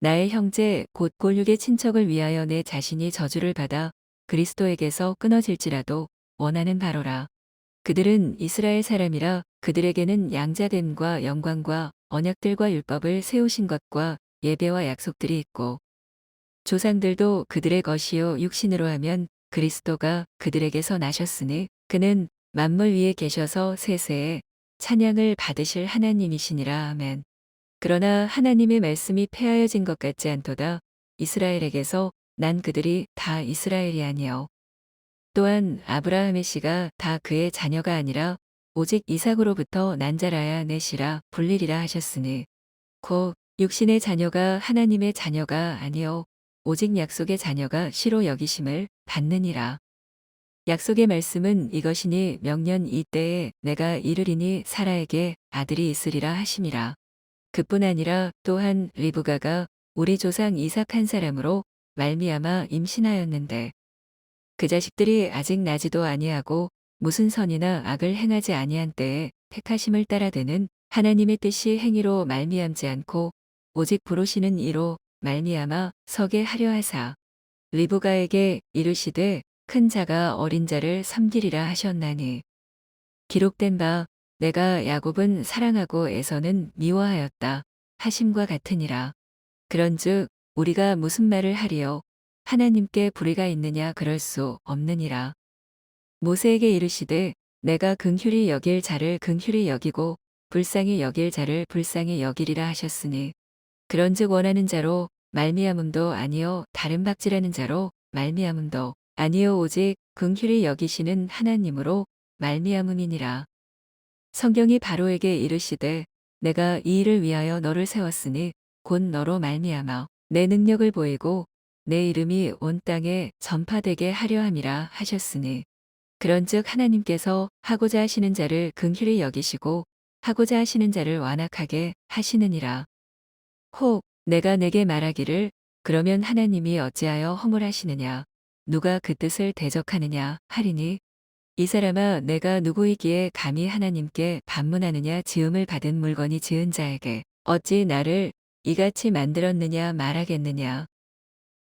나의 형제 곧 골육의 친척을 위하여 내 자신이 저주를 받아 그리스도에게서 끊어질지라도 원하는 바로라. 그들은 이스라엘 사람이라 그들에게는 양자됨과 영광과 언약들과 율법을 세우신 것과 예배와 약속들이 있고 조상들도 그들의 것이요 육신으로 하면 그리스도가 그들에게서 나셨으니 그는 만물 위에 계셔서 세세에 찬양을 받으실 하나님이시니라. 아멘. 그러나 하나님의 말씀이 폐하여진 것 같지 않도다. 이스라엘에게서 난 그들이 다 이스라엘이 아니요 또한 아브라함의 씨가 다 그의 자녀가 아니라 오직 이삭으로부터 난 자라야 내 씨라 불리리라 하셨으니 곧 육신의 자녀가 하나님의 자녀가 아니요 오직 약속의 자녀가 씨로 여기심을 받느니라. 약속의 말씀은 이것이니 명년 이때에 내가 이르리니 사라에게 아들이 있으리라 하심이라. 그뿐 아니라 또한 리브가가 우리 조상 이삭 한 사람으로 말미암아 임신하였는데 그 자식들이 아직 나지도 아니하고 무슨 선이나 악을 행하지 아니한 때에 택하심을 따라되는 하나님의 뜻이 행위로 말미암지 않고 오직 부르시는 이로 말미암아 서게 하려 하사 리브가에게 이르시되 큰 자가 어린 자를 섬기리라 하셨나니 기록된 바 내가 야곱은 사랑하고 에서는 미워하였다 하심과 같으니라. 그런즉 우리가 무슨 말을 하리요 하나님께 불의가 있느냐 그럴 수 없느니라. 모세에게 이르시되 내가 긍휼히 여길 자를 긍휼히 여기고 불쌍히 여길 자를 불쌍히 여기리라 하셨으니 그런즉 원하는 자로 말미암음도 아니요 다른 박지라는 자로 말미암음도 아니요 오직 긍휼히 여기시는 하나님으로 말미암음이니라. 성경이 바로에게 이르시되 내가 이 일을 위하여 너를 세웠으니 곧 너로 말미암아 내 능력을 보이고 내 이름이 온 땅에 전파되게 하려 함이라 하셨으니 그런즉 하나님께서 하고자 하시는 자를 긍휼히 여기시고 하고자 하시는 자를 완악하게 하시느니라. 혹 내가 내게 말하기를 그러면 하나님이 어찌하여 허물하시느냐 누가 그 뜻을 대적하느냐 하리니 이 사람아 내가 누구이기에 감히 하나님께 반문하느냐 지음을 받은 물건이 지은 자에게 어찌 나를 이같이 만들었느냐 말하겠느냐.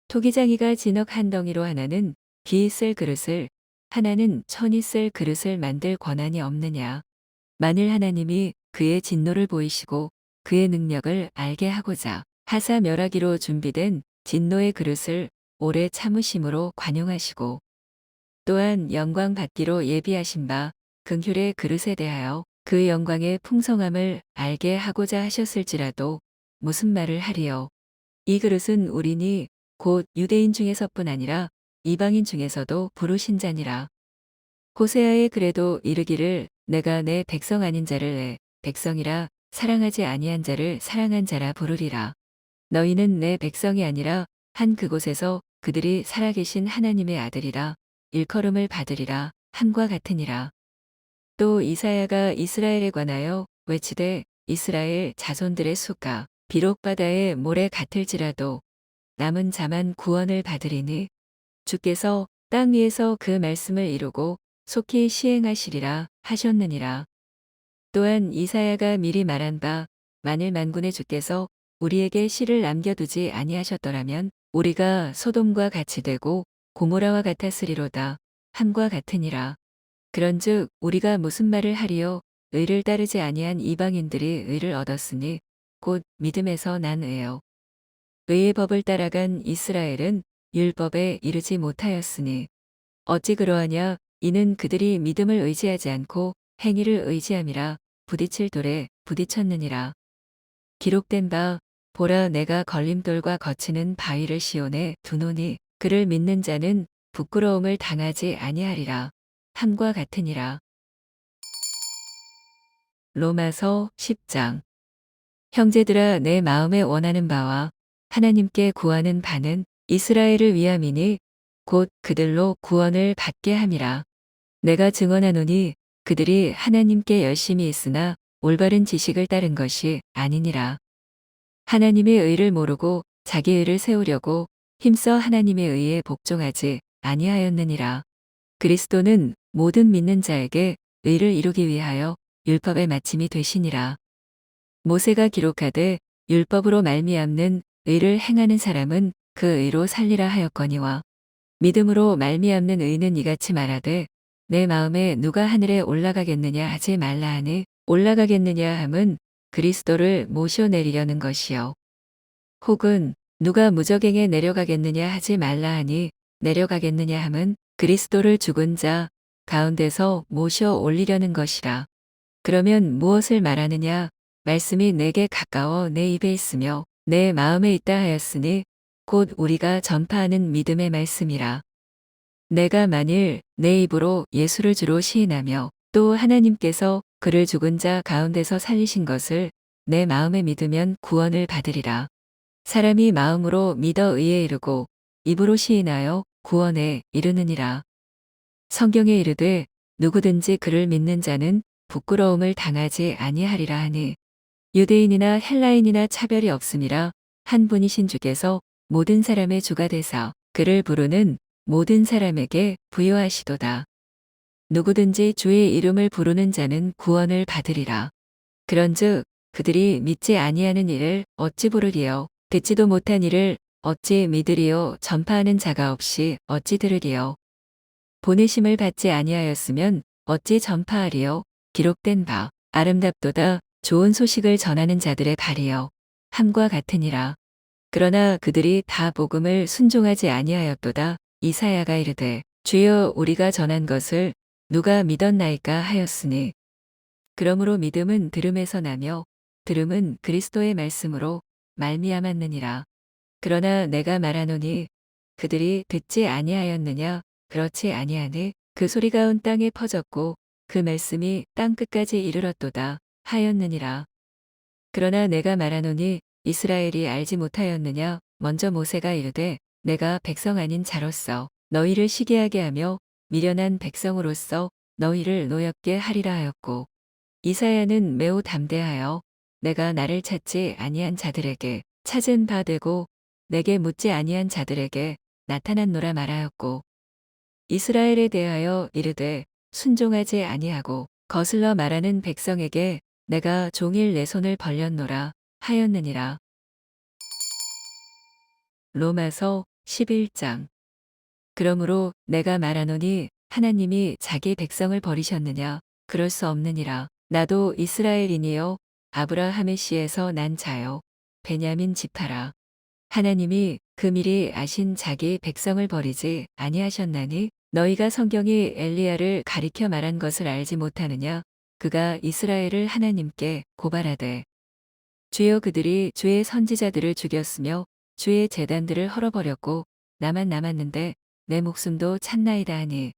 토기장이가 진흙 한 덩이로 하나는 비 쓸 그릇을 하나는 천이 쓸 그릇을 만들 권한이 없느냐. 만일 하나님이 그의 진노를 보이시고 그의 능력을 알게 하고자 하사 멸하기로 준비된 진노의 그릇을 오래 참으심으로 관용하시고 또한 영광 받기로 예비하신 바 긍휼의 그릇에 대하여 그 영광의 풍성함을 알게 하고자 하셨을지라도 무슨 말을 하리요. 이 그릇은 우리니 곧 유대인 중에서뿐 아니라 이방인 중에서도 부르신 자니라. 호세아의 그래도 이르기를 내가 내 백성 아닌 자를 내 백성이라 사랑하지 아니한 자를 사랑한 자라 부르리라. 너희는 내 백성이 아니라 한 그곳에서 그들이 살아계신 하나님의 아들이라 일컬음을 받으리라 함과 같으니라. 또 이사야가 이스라엘에 관하여 외치되 이스라엘 자손들의 수가 비록 바다의 모래 같을지라도 남은 자만 구원을 받으리니 주께서 땅 위에서 그 말씀을 이루고 속히 시행하시리라 하셨느니라. 또한 이사야가 미리 말한 바 만일 만군의 주께서 우리에게 씨를 남겨두지 아니하셨더라면 우리가 소돔과 같이 되고 고모라와 같았으리로다 함과 같으니라. 그런즉 우리가 무슨 말을 하리요 의를 따르지 아니한 이방인들이 의를 얻었으니 곧 믿음에서 난 의요. 의의 법을 따라간 이스라엘은 율법에 이르지 못하였으니 어찌 그러하냐 이는 그들이 믿음을 의지하지 않고 행위를 의지함이라 부딪힐 돌에 부딪혔느니라. 기록된 바 보라 내가 걸림돌과 거치는 바위를 시온에 두노니 그를 믿는 자는 부끄러움을 당하지 아니하리라 함과 같으니라. 로마서 10장. 형제들아 내 마음에 원하는 바와 하나님께 구하는 바는 이스라엘을 위함이니 곧 그들로 구원을 받게 함이라. 내가 증언하노니 그들이 하나님께 열심히 있으나 올바른 지식을 따른 것이 아니니라. 하나님의 의를 모르고 자기 의를 세우려고 힘써 하나님의 의에 복종하지 아니하였느니라. 그리스도는 모든 믿는 자에게 의를 이루기 위하여 율법의 마침이 되시니라. 모세가 기록하되 율법으로 말미암는 의를 행하는 사람은 그 의로 살리라 하였거니와 믿음으로 말미암는 의는 이같이 말하되 내 마음에 누가 하늘에 올라가겠느냐 하지 말라 하니 올라가겠느냐 함은 그리스도를 모셔내리려는 것이요. 혹은 누가 무저갱에 내려가겠느냐 하지 말라 하니 내려가겠느냐 함은 그리스도를 죽은 자 가운데서 모셔 올리려는 것이라. 그러면 무엇을 말하느냐 말씀이 내게 가까워 내 입에 있으며 내 마음에 있다 하였으니 곧 우리가 전파하는 믿음의 말씀이라. 내가 만일 내 입으로 예수를 주로 시인하며 또 하나님께서 그를 죽은 자 가운데서 살리신 것을 내 마음에 믿으면 구원을 받으리라. 사람이 마음으로 믿어 의에 이르고 입으로 시인하여 구원에 이르느니라. 성경에 이르되 누구든지 그를 믿는 자는 부끄러움을 당하지 아니하리라 하니 유대인이나 헬라인이나 차별이 없음이라 한 분이신 주께서 모든 사람의 주가 되사 그를 부르는 모든 사람에게 부여하시도다. 누구든지 주의 이름을 부르는 자는 구원을 받으리라. 그런즉 그들이 믿지 아니하는 일을 어찌 부르리요 듣지도 못한 일을 어찌 믿으리요 전파하는 자가 없이 어찌 들으리요 보내심을 받지 아니하였으면 어찌 전파하리요 기록된 바 아름답도다 좋은 소식을 전하는 자들의 발이요 함과 같으니라. 그러나 그들이 다 복음을 순종하지 아니하였도다. 이사야가 이르되 주여 우리가 전한 것을 누가 믿었나이까 하였으니 그러므로 믿음은 들음에서 나며 들음은 그리스도의 말씀으로 말미암았느니라. 그러나 내가 말하노니 그들이 듣지 아니하였느냐? 그렇지 아니하니 그 소리가 온 땅에 퍼졌고 그 말씀이 땅 끝까지 이르렀도다 하였느니라. 그러나 내가 말하노니 이스라엘이 알지 못하였느냐? 먼저 모세가 이르되 내가 백성 아닌 자로서 너희를 시기하게 하며 미련한 백성으로서 너희를 노엽게 하리라 하였고, 이사야는 매우 담대하여 내가 나를 찾지 아니한 자들에게 찾은 바 되고 내게 묻지 아니한 자들에게 나타났노라 말하였고, 이스라엘에 대하여 이르되 순종하지 아니하고 거슬러 말하는 백성에게 내가 종일 내 손을 벌렸노라 하였느니라. 로마서 11장. 그러므로 내가 말하노니 하나님이 자기 백성을 버리셨느냐? 그럴 수 없느니라. 나도 이스라엘인이요 아브라함의 씨에서 난 자요 베냐민 지파라. 하나님이 그 미리 아신 자기 백성을 버리지 아니하셨나니 너희가 성경이 엘리야를 가리켜 말한 것을 알지 못하느냐? 그가 이스라엘을 하나님께 고발하되 주여 그들이 주의 선지자들을 죽였으며 주의 제단들을 헐어버렸고 나만 남았는데 내 목숨도 찼나이다 하니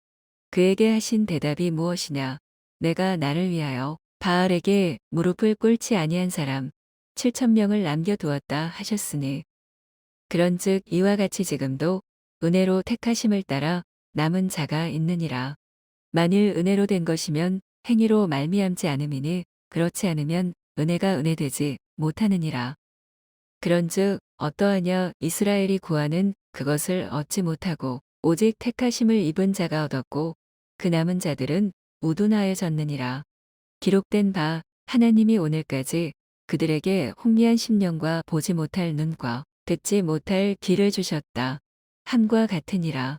그에게 하신 대답이 무엇이냐? 내가 나를 위하여 바알에게 무릎을 꿇지 아니한 사람 7,000명을 남겨두었다 하셨으니, 그런즉 이와 같이 지금도 은혜로 택하심을 따라 남은 자가 있느니라. 만일 은혜로 된 것이면 행위로 말미암지 않음이니 그렇지 않으면 은혜가 은혜되지 못하느니라. 그런즉 어떠하냐? 이스라엘이 구하는 그것을 얻지 못하고 오직 택하심을 입은 자가 얻었고 그 남은 자들은 우둔하여졌느니라. 기록된 바 하나님이 오늘까지 그들에게 혼미한 심령과 보지 못할 눈과 듣지 못할 귀를 주셨다 함과 같으니라.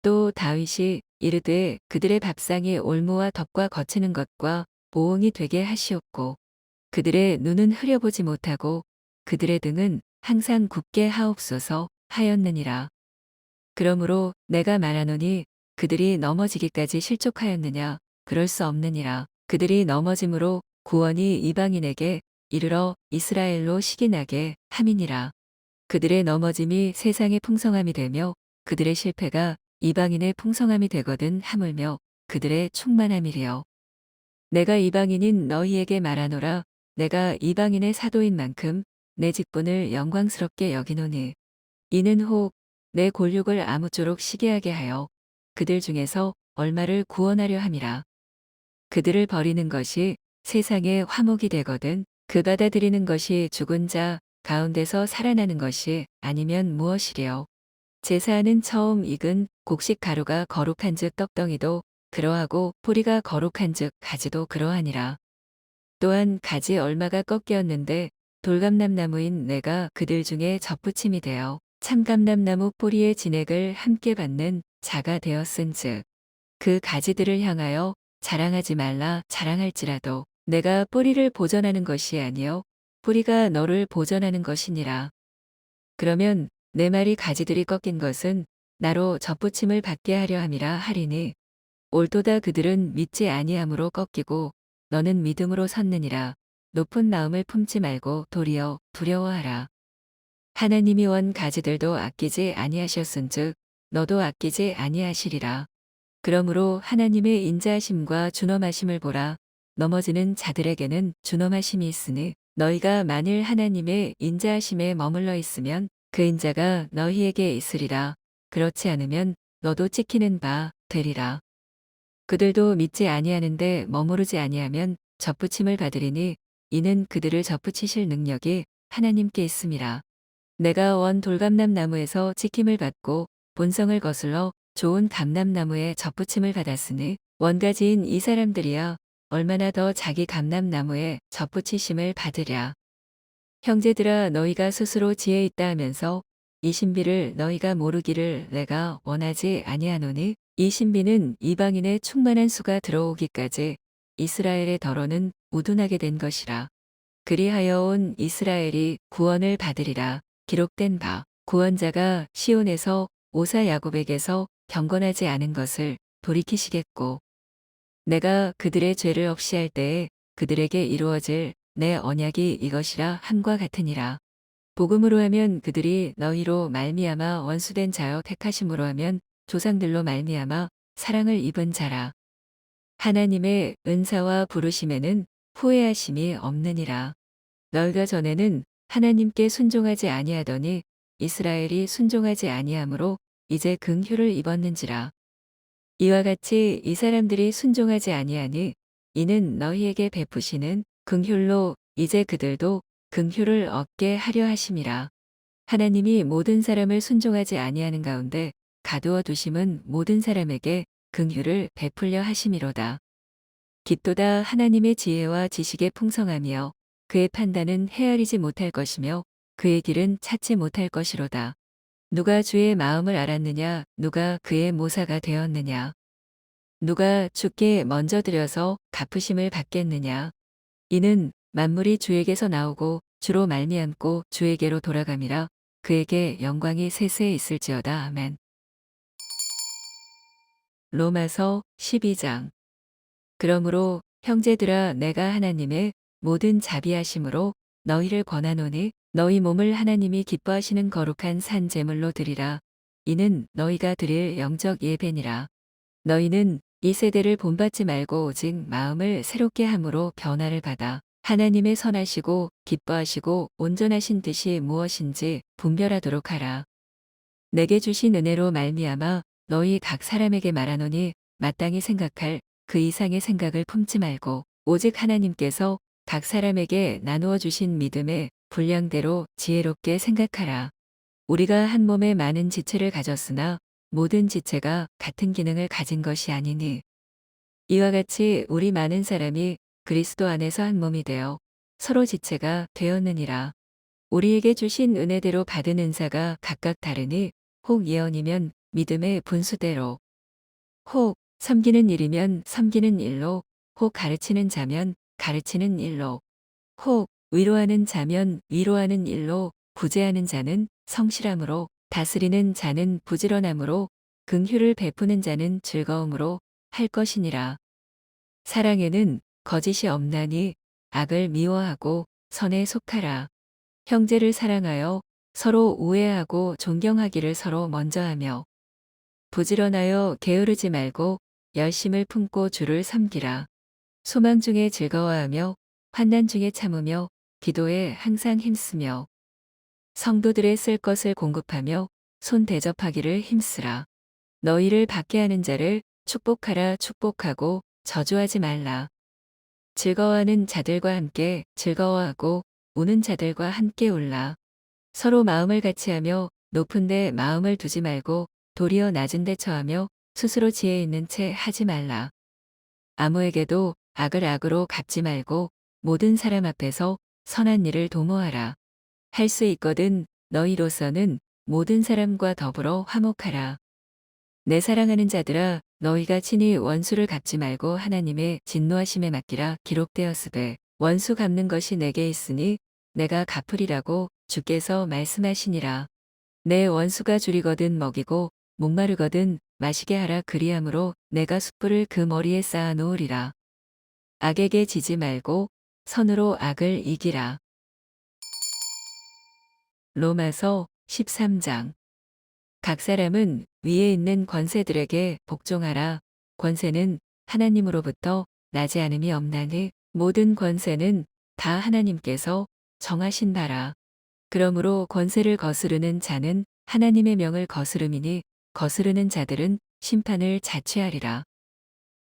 또 다윗이 이르되 그들의 밥상이 올무와 덕과 거치는 것과 보응이 되게 하시옵고 그들의 눈은 흐려보지 못하고 그들의 등은 항상 굳게 하옵소서 하였느니라. 그러므로 내가 말하노니 그들이 넘어지기까지 실족하였느냐? 그럴 수 없느니라. 그들이 넘어짐으로 구원이 이방인에게 이르러 이스라엘로 시기나게 함이니라. 그들의 넘어짐이 세상의 풍성함이 되며 그들의 실패가 이방인의 풍성함이 되거든 하물며 그들의 충만함이리요. 내가 이방인인 너희에게 말하노라. 내가 이방인의 사도인 만큼 내 직분을 영광스럽게 여기노니 이는 혹 내 골육을 아무쪼록 시기하게 하여 그들 중에서 얼마를 구원하려 함이라. 그들을 버리는 것이 세상의 화목이 되거든 그 받아들이는 것이 죽은 자 가운데서 살아나는 것이 아니면 무엇이리요. 제사하는 처음 익은 곡식 가루가 거룩한즉 떡덩이도 그러하고 포리가 거룩한즉 가지도 그러하니라. 또한 가지 얼마가 꺾였는데 돌감람나무인 내가 그들 중에 접붙임이 되어 참감람나무 뿌리의 진액을 함께 받는 자가 되었은즉 그 가지들을 향하여 자랑하지 말라. 자랑할지라도 내가 뿌리를 보전하는 것이 아니요 뿌리가 너를 보전하는 것이니라. 그러면 내 말이 가지들이 꺾인 것은 나로 접붙임을 받게 하려 함이라 하리니 올도다 그들은 믿지 아니함으로 꺾이고 너는 믿음으로 섰느니라. 높은 마음을 품지 말고 도리어 두려워하라. 하나님이 원 가지들도 아끼지 아니하셨은즉 너도 아끼지 아니하시리라. 그러므로 하나님의 인자하심과 준엄하심을 보라. 넘어지는 자들에게는 준엄하심이 있으니 너희가 만일 하나님의 인자하심에 머물러 있으면 그 인자가 너희에게 있으리라. 그렇지 않으면 너도 찍히는 바 되리라. 그들도 믿지 아니하는데 머무르지 아니하면 접붙임을 받으리니 이는 그들을 접붙이실 능력이 하나님께 있음이라. 내가 원 돌감람나무에서 찍힘을 받고 본성을 거슬러 좋은 감람나무에 접붙임을 받았으니 원가지인 이 사람들이야 얼마나 더 자기 감람나무에 접붙이심을 받으랴. 형제들아 너희가 스스로 지혜 있다 하면서 이 신비를 너희가 모르기를 내가 원하지 아니하노니 이 신비는 이방인의 충만한 수가 들어오기까지 이스라엘의 더러는 우둔하게 된 것이라. 그리하여 온 이스라엘이 구원을 받으리라. 기록된 바 구원자가 시온에서 오사 야곱에게서 경건하지 않은 것을 돌이키시겠고 내가 그들의 죄를 없이 할 때에 그들에게 이루어질 내 언약이 이것이라 함과 같으니라. 복음으로 하면 그들이 너희로 말미암아 원수된 자여 택하심으로 하면 조상들로 말미암아 사랑을 입은 자라. 하나님의 은사와 부르심에는 후회하심이 없느니라. 너희가 전에는 하나님께 순종하지 아니하더니 이스라엘이 순종하지 아니하므로 이제 긍휼을 입었는지라. 이와 같이 이 사람들이 순종하지 아니하니 이는 너희에게 베푸시는 긍휼로 이제 그들도 긍휼을 얻게 하려 하심이라. 하나님이 모든 사람을 순종하지 아니하는 가운데 가두어 두심은 모든 사람에게 긍휼을 베풀려 하심이로다. 깊도다 하나님의 지혜와 지식의 풍성하며 그의 판단은 헤아리지 못할 것이며 그의 길은 찾지 못할 것이로다. 누가 주의 마음을 알았느냐? 누가 그의 모사가 되었느냐? 누가 주께 먼저 드려서 갚으심을 받겠느냐? 이는 만물이 주에게서 나오고 주로 말미암고 주에게로 돌아감이라. 그에게 영광이 세세에 있을지어다. 아멘. 로마서 12장. 그러므로 형제들아 내가 하나님의 모든 자비하심으로 너희를 권하노니 너희 몸을 하나님이 기뻐하시는 거룩한 산 제물로 드리라. 이는 너희가 드릴 영적 예배니라. 너희는 이 세대를 본받지 말고 오직 마음을 새롭게 함으로 변화를 받아 하나님의 선하시고 기뻐하시고 온전하신 뜻이 무엇인지 분별하도록 하라. 내게 주신 은혜로 말미암아 너희 각 사람에게 말하노니 마땅히 생각할 그 이상의 생각을 품지 말고 오직 하나님께서 각 사람에게 나누어 주신 믿음의 분량대로 지혜롭게 생각하라. 우리가 한 몸에 많은 지체를 가졌으나 모든 지체가 같은 기능을 가진 것이 아니니 이와 같이 우리 많은 사람이 그리스도 안에서 한 몸이 되어 서로 지체가 되었느니라. 우리에게 주신 은혜대로 받은 은사가 각각 다르니 혹 예언이면 믿음의 분수대로, 혹 섬기는 일이면 섬기는 일로, 혹 가르치는 자면 가르치는 일로, 혹 위로하는 자면 위로하는 일로, 구제하는 자는 성실함으로, 다스리는 자는 부지런함으로, 긍휼을 베푸는 자는 즐거움으로 할 것이니라. 사랑에는 거짓이 없나니 악을 미워하고 선에 속하라. 형제를 사랑하여 서로 우애하고 존경하기를 서로 먼저 하며 부지런하여 게으르지 말고 열심을 품고 주를 섬기라. 소망 중에 즐거워하며 환난 중에 참으며 기도에 항상 힘쓰며 성도들의 쓸 것을 공급하며 손 대접하기를 힘쓰라. 너희를 받게 하는 자를 축복하라. 축복하고 저주하지 말라. 즐거워하는 자들과 함께 즐거워하고 우는 자들과 함께 울라. 서로 마음을 같이하며 높은 데 마음을 두지 말고 도리어 낮은 데 처하며 스스로 지혜 있는 채 하지 말라. 아무에게도 악을 악으로 갚지 말고 모든 사람 앞에서 선한 일을 도모하라. 할 수 있거든 너희로서는 모든 사람과 더불어 화목하라. 내 사랑하는 자들아 너희가 친히 원수를 갚지 말고 하나님의 진노하심에 맡기라. 기록되었으되 원수 갚는 것이 내게 있으니 내가 갚으리라고 주께서 말씀하시니라. 내 원수가 줄이거든 먹이고 목마르거든 마시게 하라. 그리함으로 내가 숯불을 그 머리에 쌓아 놓으리라. 악에게 지지 말고 선으로 악을 이기라. 로마서 13장. 각 사람은 위에 있는 권세들에게 복종하라. 권세는 하나님으로부터 나지 않음이 없나니 모든 권세는 다 하나님께서 정하신 바라. 그러므로 권세를 거스르는 자는 하나님의 명을 거스름이니 거스르는 자들은 심판을 자취하리라.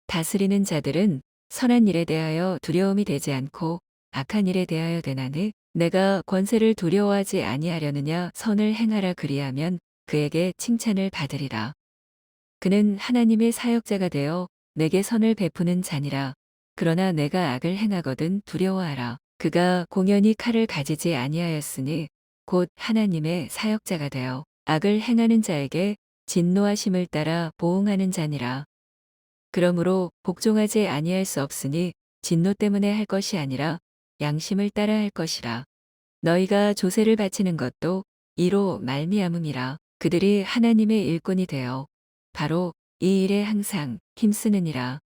다스리는 자들은 선한 일에 대하여 두려움이 되지 않고 악한 일에 대하여 되나니 내가 권세를 두려워하지 아니하려느냐. 선을 행하라. 그리하면 그에게 칭찬을 받으리라. 그는 하나님의 사역자가 되어 내게 선을 베푸는 자니라. 그러나 내가 악을 행하거든 두려워하라. 그가 공연히 칼을 가지지 아니하였으니 곧 하나님의 사역자가 되어 악을 행하는 자에게 진노하심을 따라 보응하는 자니라. 그러므로 복종하지 아니할 수 없으니 진노 때문에 할 것이 아니라 양심을 따라 할 것이라. 너희가 조세를 바치는 것도 이로 말미암음이라. 그들이 하나님의 일꾼이 되어 바로 이 일에 항상 힘쓰느니라.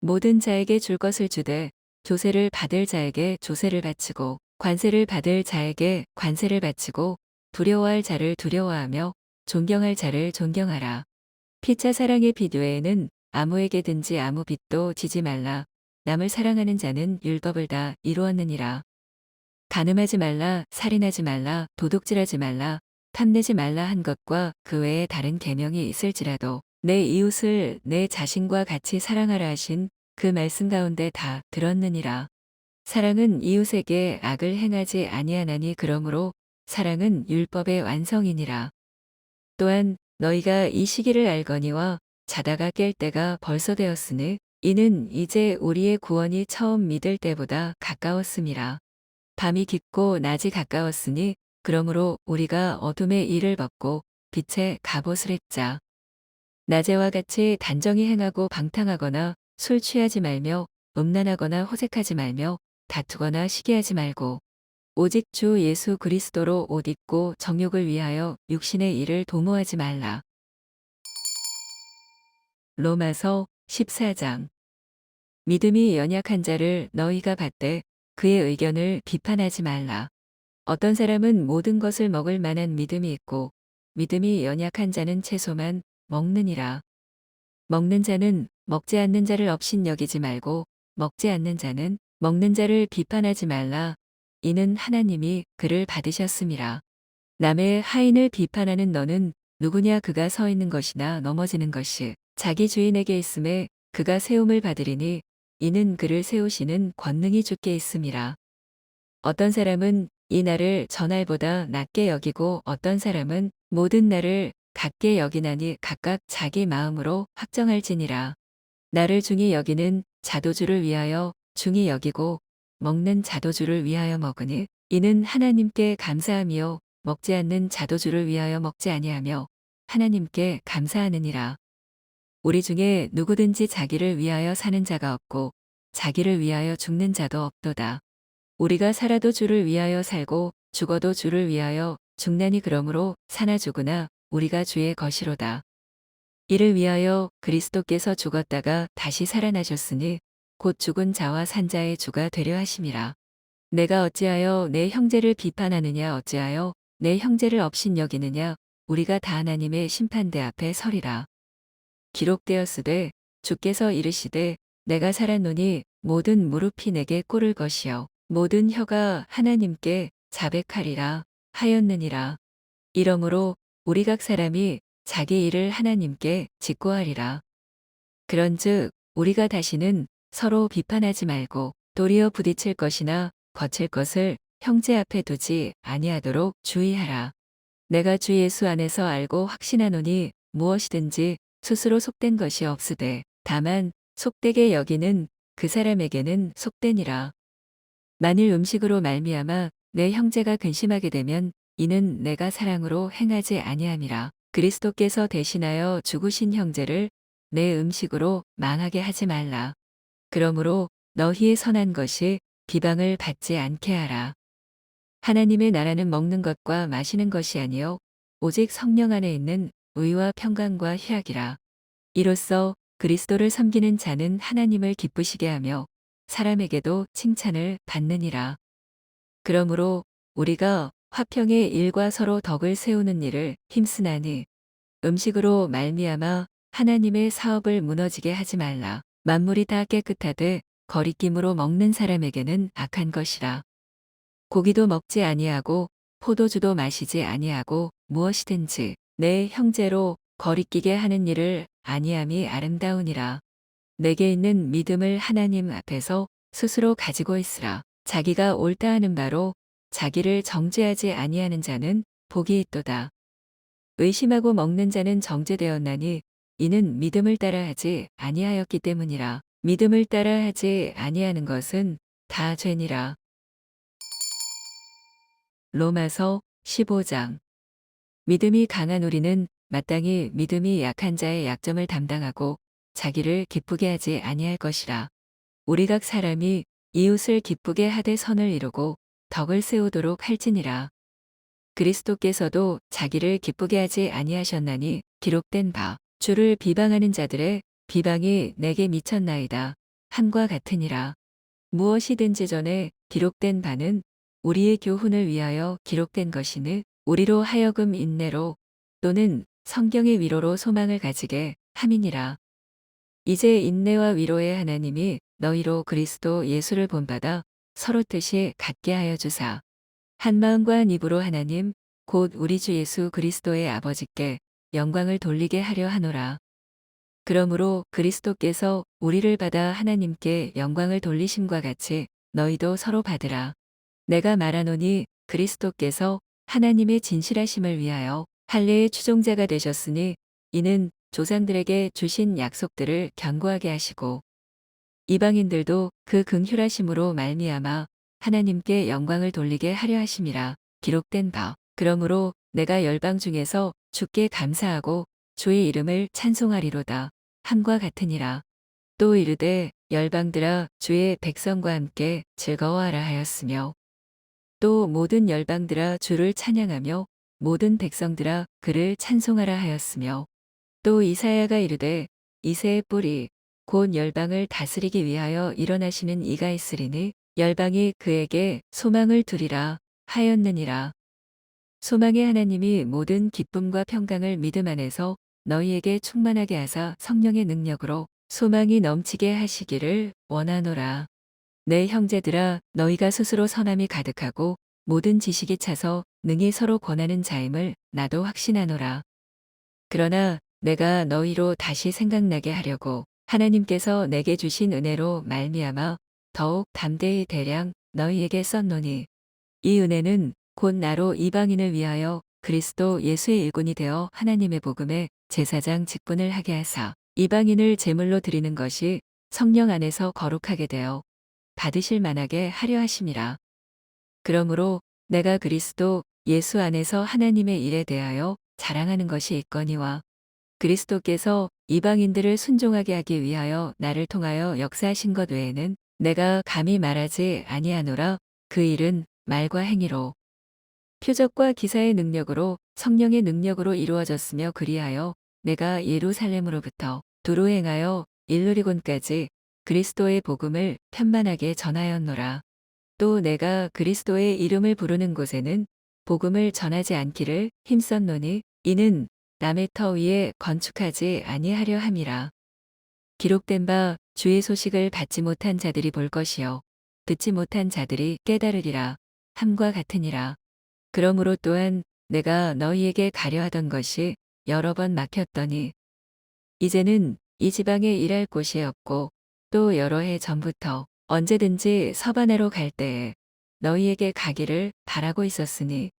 모든 자에게 줄 것을 주되 조세를 받을 자에게 조세를 바치고 관세를 받을 자에게 관세를 바치고 두려워할 자를 두려워하며 존경할 자를 존경하라. 피차 사랑의 비두에는 아무에게든지 아무 빚도 지지 말라. 남을 사랑하는 자는 율법을 다 이루었느니라. 간음하지 말라, 살인하지 말라, 도둑질하지 말라, 탐내지 말라 한 것과 그 외에 다른 계명이 있을지라도 내 이웃을 내 자신과 같이 사랑하라 하신 그 말씀 가운데 다 들었느니라. 사랑은 이웃에게 악을 행하지 아니하나니 그러므로 사랑은 율법의 완성이니라. 또한 너희가 이 시기를 알거니와 자다가 깰 때가 벌써 되었으니 이는 이제 우리의 구원이 처음 믿을 때보다 가까웠음이라. 밤이 깊고 낮이 가까웠으니 그러므로 우리가 어둠의 일을 벗고 빛의 갑옷을 입자. 낮에와 같이 단정히 행하고 방탕하거나 술 취하지 말며 음란하거나 호색하지 말며 다투거나 시기하지 말고 오직 주 예수 그리스도로 옷 입고 정욕을 위하여 육신의 일을 도모하지 말라. 로마서 14장. 믿음이 연약한 자를 너희가 받되 그의 의견을 비판하지 말라. 어떤 사람은 모든 것을 먹을 만한 믿음이 있고 믿음이 연약한 자는 채소만 먹느니라. 먹는 자는 먹지 않는 자를 업신여기지 말고 먹지 않는 자는 먹는 자를 비판하지 말라. 이는 하나님이 그를 받으셨음이라. 남의 하인을 비판하는 너는 누구냐. 그가 서 있는 것이나 넘어지는 것이 자기 주인에게 있음에 그가 세움을 받으리니 이는 그를 세우시는 권능이 주께 있음이라. 어떤 사람은 이 날을 저날보다 낮게 여기고 어떤 사람은 모든 날을 같게 여기나니 각각 자기 마음으로 확정할지니라. 나를 중히 여기는 자도주를 위하여 중히 여기고 먹는 자도주를 위하여 먹으니 이는 하나님께 감사함이요 먹지 않는 자도주를 위하여 먹지 아니하며 하나님께 감사하느니라. 우리 중에 누구든지 자기를 위하여 사는 자가 없고 자기를 위하여 죽는 자도 없도다. 우리가 살아도 주를 위하여 살고 죽어도 주를 위하여 죽나니 그러므로 사나 죽으나 우리가 주의 것이로다. 이를 위하여 그리스도께서 죽었다가 다시 살아나셨으니 곧 죽은 자와 산 자의 주가 되려 하심이라. 내가 어찌하여 내 형제를 비판하느냐. 어찌하여 내 형제를 업신여기느냐. 우리가 다 하나님의 심판대 앞에 서리라. 기록되었으되 주께서 이르시되 내가 살았노니 모든 무릎이 내게 꿇을 것이요 모든 혀가 하나님께 자백하리라 하였느니라. 이러므로 우리 각 사람이 자기 일을 하나님께 직고하리라. 그런즉 우리가 다시는 서로 비판하지 말고 도리어 부딪힐 것이나 거칠 것을 형제 앞에 두지 아니하도록 주의하라. 내가 주 예수 안에서 알고 확신하노니 무엇이든지 스스로 속된 것이 없으되 다만 속되게 여기는 그 사람에게는 속되니라. 만일 음식으로 말미암아 내 형제가 근심하게 되면 이는 내가 사랑으로 행하지 아니함이라. 그리스도께서 대신하여 죽으신 형제를 내 음식으로 망하게 하지 말라. 그러므로 너희의 선한 것이 비방을 받지 않게 하라. 하나님의 나라는 먹는 것과 마시는 것이 아니요 오직 성령 안에 있는 의와 평강과 희락이라. 이로써 그리스도를 섬기는 자는 하나님을 기쁘시게 하며 사람에게도 칭찬을 받느니라. 그러므로 우리가 화평의 일과 서로 덕을 세우는 일을 힘쓰나니 음식으로 말미암아 하나님의 사업을 무너지게 하지 말라. 만물이 다 깨끗하되 거리낌으로 먹는 사람에게는 악한 것이라. 고기도 먹지 아니하고 포도주도 마시지 아니하고 무엇이든지 내 형제로 거리끼게 하는 일을 아니함이 아름다우니라. 내게 있는 믿음을 하나님 앞에서 스스로 가지고 있으라. 자기가 옳다 하는 바로 자기를 정죄하지 아니하는 자는 복이 있도다. 의심하고 먹는 자는 정죄되었나니 이는 믿음을 따라하지 아니하였기 때문이라. 믿음을 따라하지 아니하는 것은 다 죄니라. 로마서 15장. 믿음이 강한 우리는 마땅히 믿음이 약한 자의 약점을 담당하고 자기를 기쁘게 하지 아니할 것이라. 우리 각 사람이 이웃을 기쁘게 하되 선을 이루고 덕을 세우도록 할지니라. 그리스도께서도 자기를 기쁘게 하지 아니하셨나니 기록된 바 주를 비방하는 자들의 비방이 내게 미쳤나이다 함과 같으니라. 무엇이든지 전에 기록된 바는 우리의 교훈을 위하여 기록된 것이니 우리로 하여금 인내로 또는 성경의 위로로 소망을 가지게 함이니라. 이제 인내와 위로의 하나님이 너희로 그리스도 예수를 본받아 서로 뜻이 같게 하여 주사 한 마음과 한 입으로 하나님 곧 우리 주 예수 그리스도의 아버지께 영광을 돌리게 하려 하노라. 그러므로 그리스도께서 우리를 받아 하나님께 영광을 돌리심과 같이 너희도 서로 받으라. 내가 말하노니 그리스도께서 하나님의 진실하심을 위하여 할례의 추종자가 되셨으니 이는 조상들에게 주신 약속들을 견고하게 하시고 이방인들도 그 긍휼하심으로 말미암아 하나님께 영광을 돌리게 하려 하심이라 기록된 바. 그러므로 내가 열방 중에서 주께 감사하고 주의 이름을 찬송하리로다 함과 같으니라. 또 이르되 열방들아 주의 백성과 함께 즐거워하라 하였으며 또 모든 열방들아 주를 찬양하며 모든 백성들아 그를 찬송하라 하였으며 또 이사야가 이르되 이새의 뿌리 곧 열방을 다스리기 위하여 일어나시는 이가 있으리니 열방이 그에게 소망을 두리라 하였느니라. 소망의 하나님이 모든 기쁨과 평강을 믿음 안에서 너희에게 충만하게 하사 성령의 능력으로 소망이 넘치게 하시기를 원하노라. 내 형제들아 너희가 스스로 선함이 가득하고 모든 지식이 차서 능히 서로 권하는 자임을 나도 확신하노라. 그러나 내가 너희로 다시 생각나게 하려고 하나님께서 내게 주신 은혜로 말미암아 더욱 담대히 대량 너희에게 썼노니 이 은혜는 곧 나로 이방인을 위하여 그리스도 예수의 일꾼이 되어 하나님의 복음의 제사장 직분을 하게 하사 이방인을 제물로 드리는 것이 성령 안에서 거룩하게 되어 받으실 만하게 하려 하심이라. 그러므로 내가 그리스도 예수 안에서 하나님의 일에 대하여 자랑하는 것이 있거니와 그리스도께서 이방인들을 순종하게 하기 위하여 나를 통하여 역사하신 것 외에는 내가 감히 말하지 아니하노라. 그 일은 말과 행위로 표적과 기사의 능력으로 성령의 능력으로 이루어졌으며 그리하여 내가 예루살렘으로부터 도로 행하여 일루리곤까지 그리스도의 복음을 편만하게 전하였노라. 또 내가 그리스도의 이름을 부르는 곳에는 복음을 전하지 않기를 힘썼노니 이는 남의 터 위에 건축하지 아니하려 함이라. 기록된 바 주의 소식을 받지 못한 자들이 볼 것이요 듣지 못한 자들이 깨달으리라 함과 같으니라. 그러므로 또한 내가 너희에게 가려 하던 것이 여러 번 막혔더니 이제는 이 지방에 일할 곳이 없고 또 여러 해 전부터 언제든지 서바나로 갈 때에 너희에게 가기를 바라고 있었으니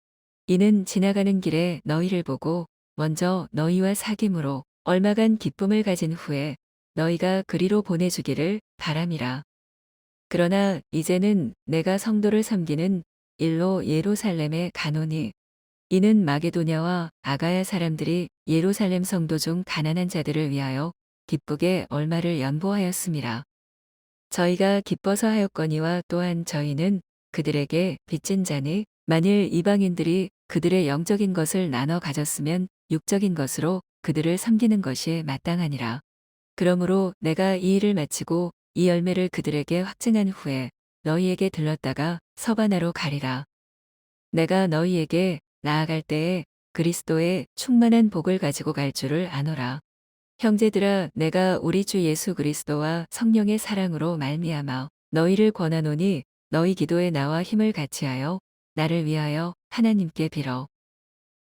이는 지나가는 길에 너희를 보고 먼저 너희와 사귐으로 얼마간 기쁨을 가진 후에 너희가 그리로 보내주기를 바람이라. 그러나 이제는 내가 성도를 섬기는 일로 예루살렘에 가노니 이는 마게도냐와 아가야 사람들이 예루살렘 성도 중 가난한 자들을 위하여 기쁘게 얼마를 연보하였음이라. 저희가 기뻐서 하였거니와 또한 저희는 그들에게 빚진 자니 만일 이방인들이 그들의 영적인 것을 나눠 가졌으면 육적인 것으로 그들을 섬기는 것이 마땅하니라. 그러므로 내가 이 일을 마치고 이 열매를 그들에게 확증한 후에 너희에게 들렀다가 서바나로 가리라. 내가 너희에게 나아갈 때에 그리스도의 충만한 복을 가지고 갈 줄을 아노라. 형제들아 내가 우리 주 예수 그리스도와 성령의 사랑으로 말미암아 너희를 권하노니 너희 기도에 나와 힘을 같이하여 나를 위하여 하나님께 빌어.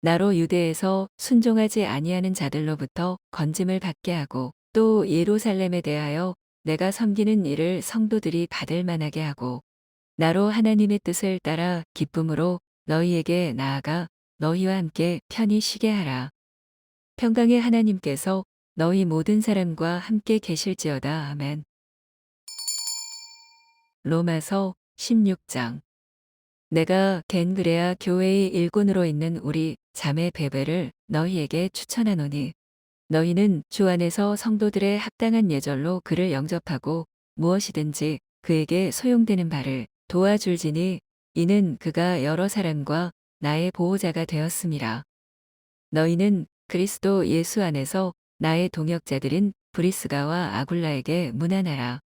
나로 유대에서 순종하지 아니하는 자들로부터 건짐을 받게 하고 또 예루살렘에 대하여 내가 섬기는 일을 성도들이 받을 만하게 하고 나로 하나님의 뜻을 따라 기쁨으로 너희에게 나아가 너희와 함께 편히 쉬게 하라. 평강의 하나님께서 너희 모든 사람과 함께 계실지어다. 아멘. 로마서 16장. 내가 겐그레아 교회의 일꾼으로 있는 우리 자매 베베를 너희에게 추천하노니 너희는 주 안에서 성도들의 합당한 예절로 그를 영접하고 무엇이든지 그에게 소용되는 바를 도와줄지니 이는 그가 여러 사람과 나의 보호자가 되었음이라. 너희는 그리스도 예수 안에서 나의 동역자들인 브리스가와 아굴라에게 문안하라.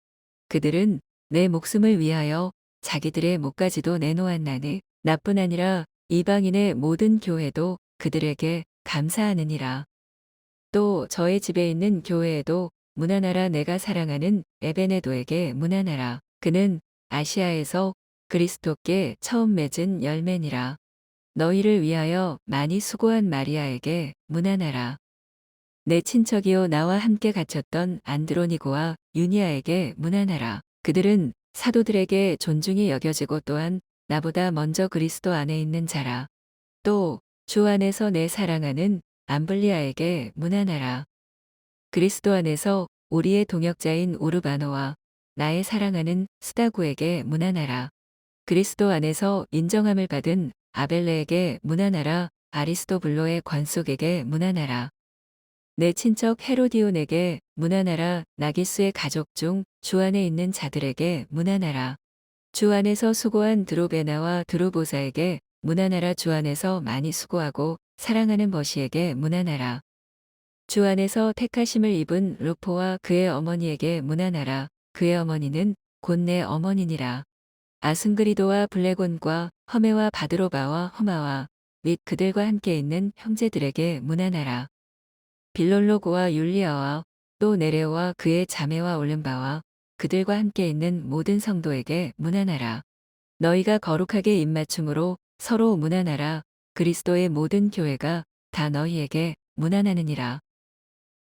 그들은 내 목숨을 위하여 자기들의 목까지도 내놓았나니 나뿐 아니라 이방인의 모든 교회도 그들에게 감사하느니라. 또 저의 집에 있는 교회에도 문안하라. 내가 사랑하는 에베네도에게 문안하라. 그는 아시아에서 그리스도께 처음 맺은 열매니라. 너희를 위하여 많이 수고한 마리아에게 문안하라. 내 친척이요 나와 함께 갇혔던 안드로니고와 유니아에게 문안하라. 그들은 사도들에게 존중이 여겨지고 또한 나보다 먼저 그리스도 안에 있는 자라. 또 주 안에서 내 사랑하는 암블리아에게 문안하라. 그리스도 안에서 우리의 동역자인 우르바노와 나의 사랑하는 스다구에게 문안하라. 그리스도 안에서 인정함을 받은 아벨레에게 문안하라. 아리스도블로의 관속에게 문안하라. 내 친척 헤로디온에게 문안하라. 나기스의 가족 중 주 안에 있는 자들에게 문안하라. 주 안에서 수고한 드로베나와 드로보사에게 문안하라. 주 안에서 많이 수고하고 사랑하는 버시에게 문안하라. 주 안에서 택하심을 입은 루포와 그의 어머니에게 문안하라. 그의 어머니는 곧 내 어머니니라. 아승그리도와 블레곤과 허메와 바드로바와 허마와 및 그들과 함께 있는 형제들에게 문안하라. 빌롤로고와 율리아와 또 네레오와 그의 자매와 올른바와 그들과 함께 있는 모든 성도에게 문안하라. 너희가 거룩하게 입맞춤으로 서로 문안하라. 그리스도의 모든 교회가 다 너희에게 문안하느니라.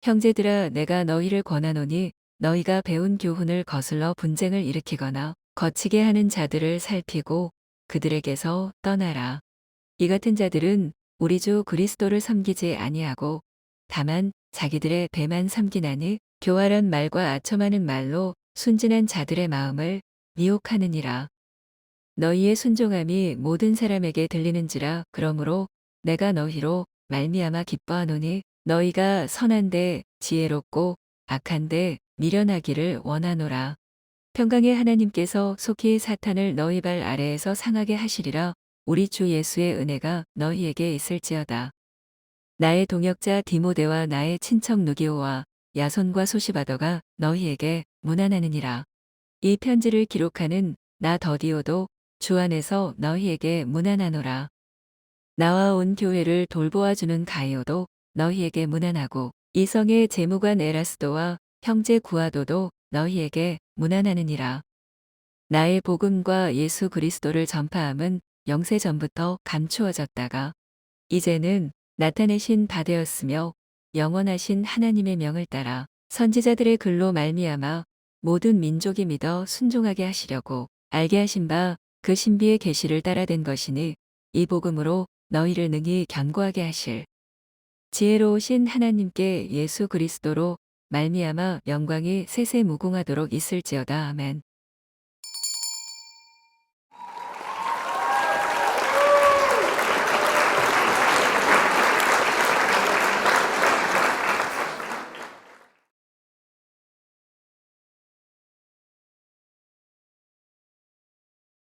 형제들아 내가 너희를 권하노니 너희가 배운 교훈을 거슬러 분쟁을 일으키거나 거치게 하는 자들을 살피고 그들에게서 떠나라. 이 같은 자들은 우리 주 그리스도를 섬기지 아니하고 다만 자기들의 배만 섬기나니 교활한 말과 아첨하는 말로 순진한 자들의 마음을 미혹하느니라. 너희의 순종함이 모든 사람에게 들리는지라. 그러므로 내가 너희로 말미암아 기뻐하노니 너희가 선한데 지혜롭고 악한데 미련하기를 원하노라. 평강의 하나님께서 속히 사탄을 너희 발 아래에서 상하게 하시리라. 우리 주 예수의 은혜가 너희에게 있을지어다. 나의 동역자 디모데와 나의 친척 누기오와 야손과 소시바더가 너희에게 문안하느니라. 이 편지를 기록하는 나 더디오도 주 안에서 너희에게 문안하노라. 나와 온 교회를 돌보아주는 가이오도 너희에게 문안하고 이성의 재무관 에라스도와 형제 구아도도 너희에게 문안하느니라. 나의 복음과 예수 그리스도를 전파함은 영세 전부터 감추어졌다가 이제는 나타내신 바 되었으며 영원하신 하나님의 명을 따라 선지자들의 글로 말미암아 모든 민족이 믿어 순종하게 하시려고 알게 하신 바 그 신비의 계시를 따라 된 것이니 이 복음으로 너희를 능히 견고하게 하실 지혜로우신 하나님께 예수 그리스도로 말미암아 영광이 세세 무궁하도록 있을지어다. 아멘.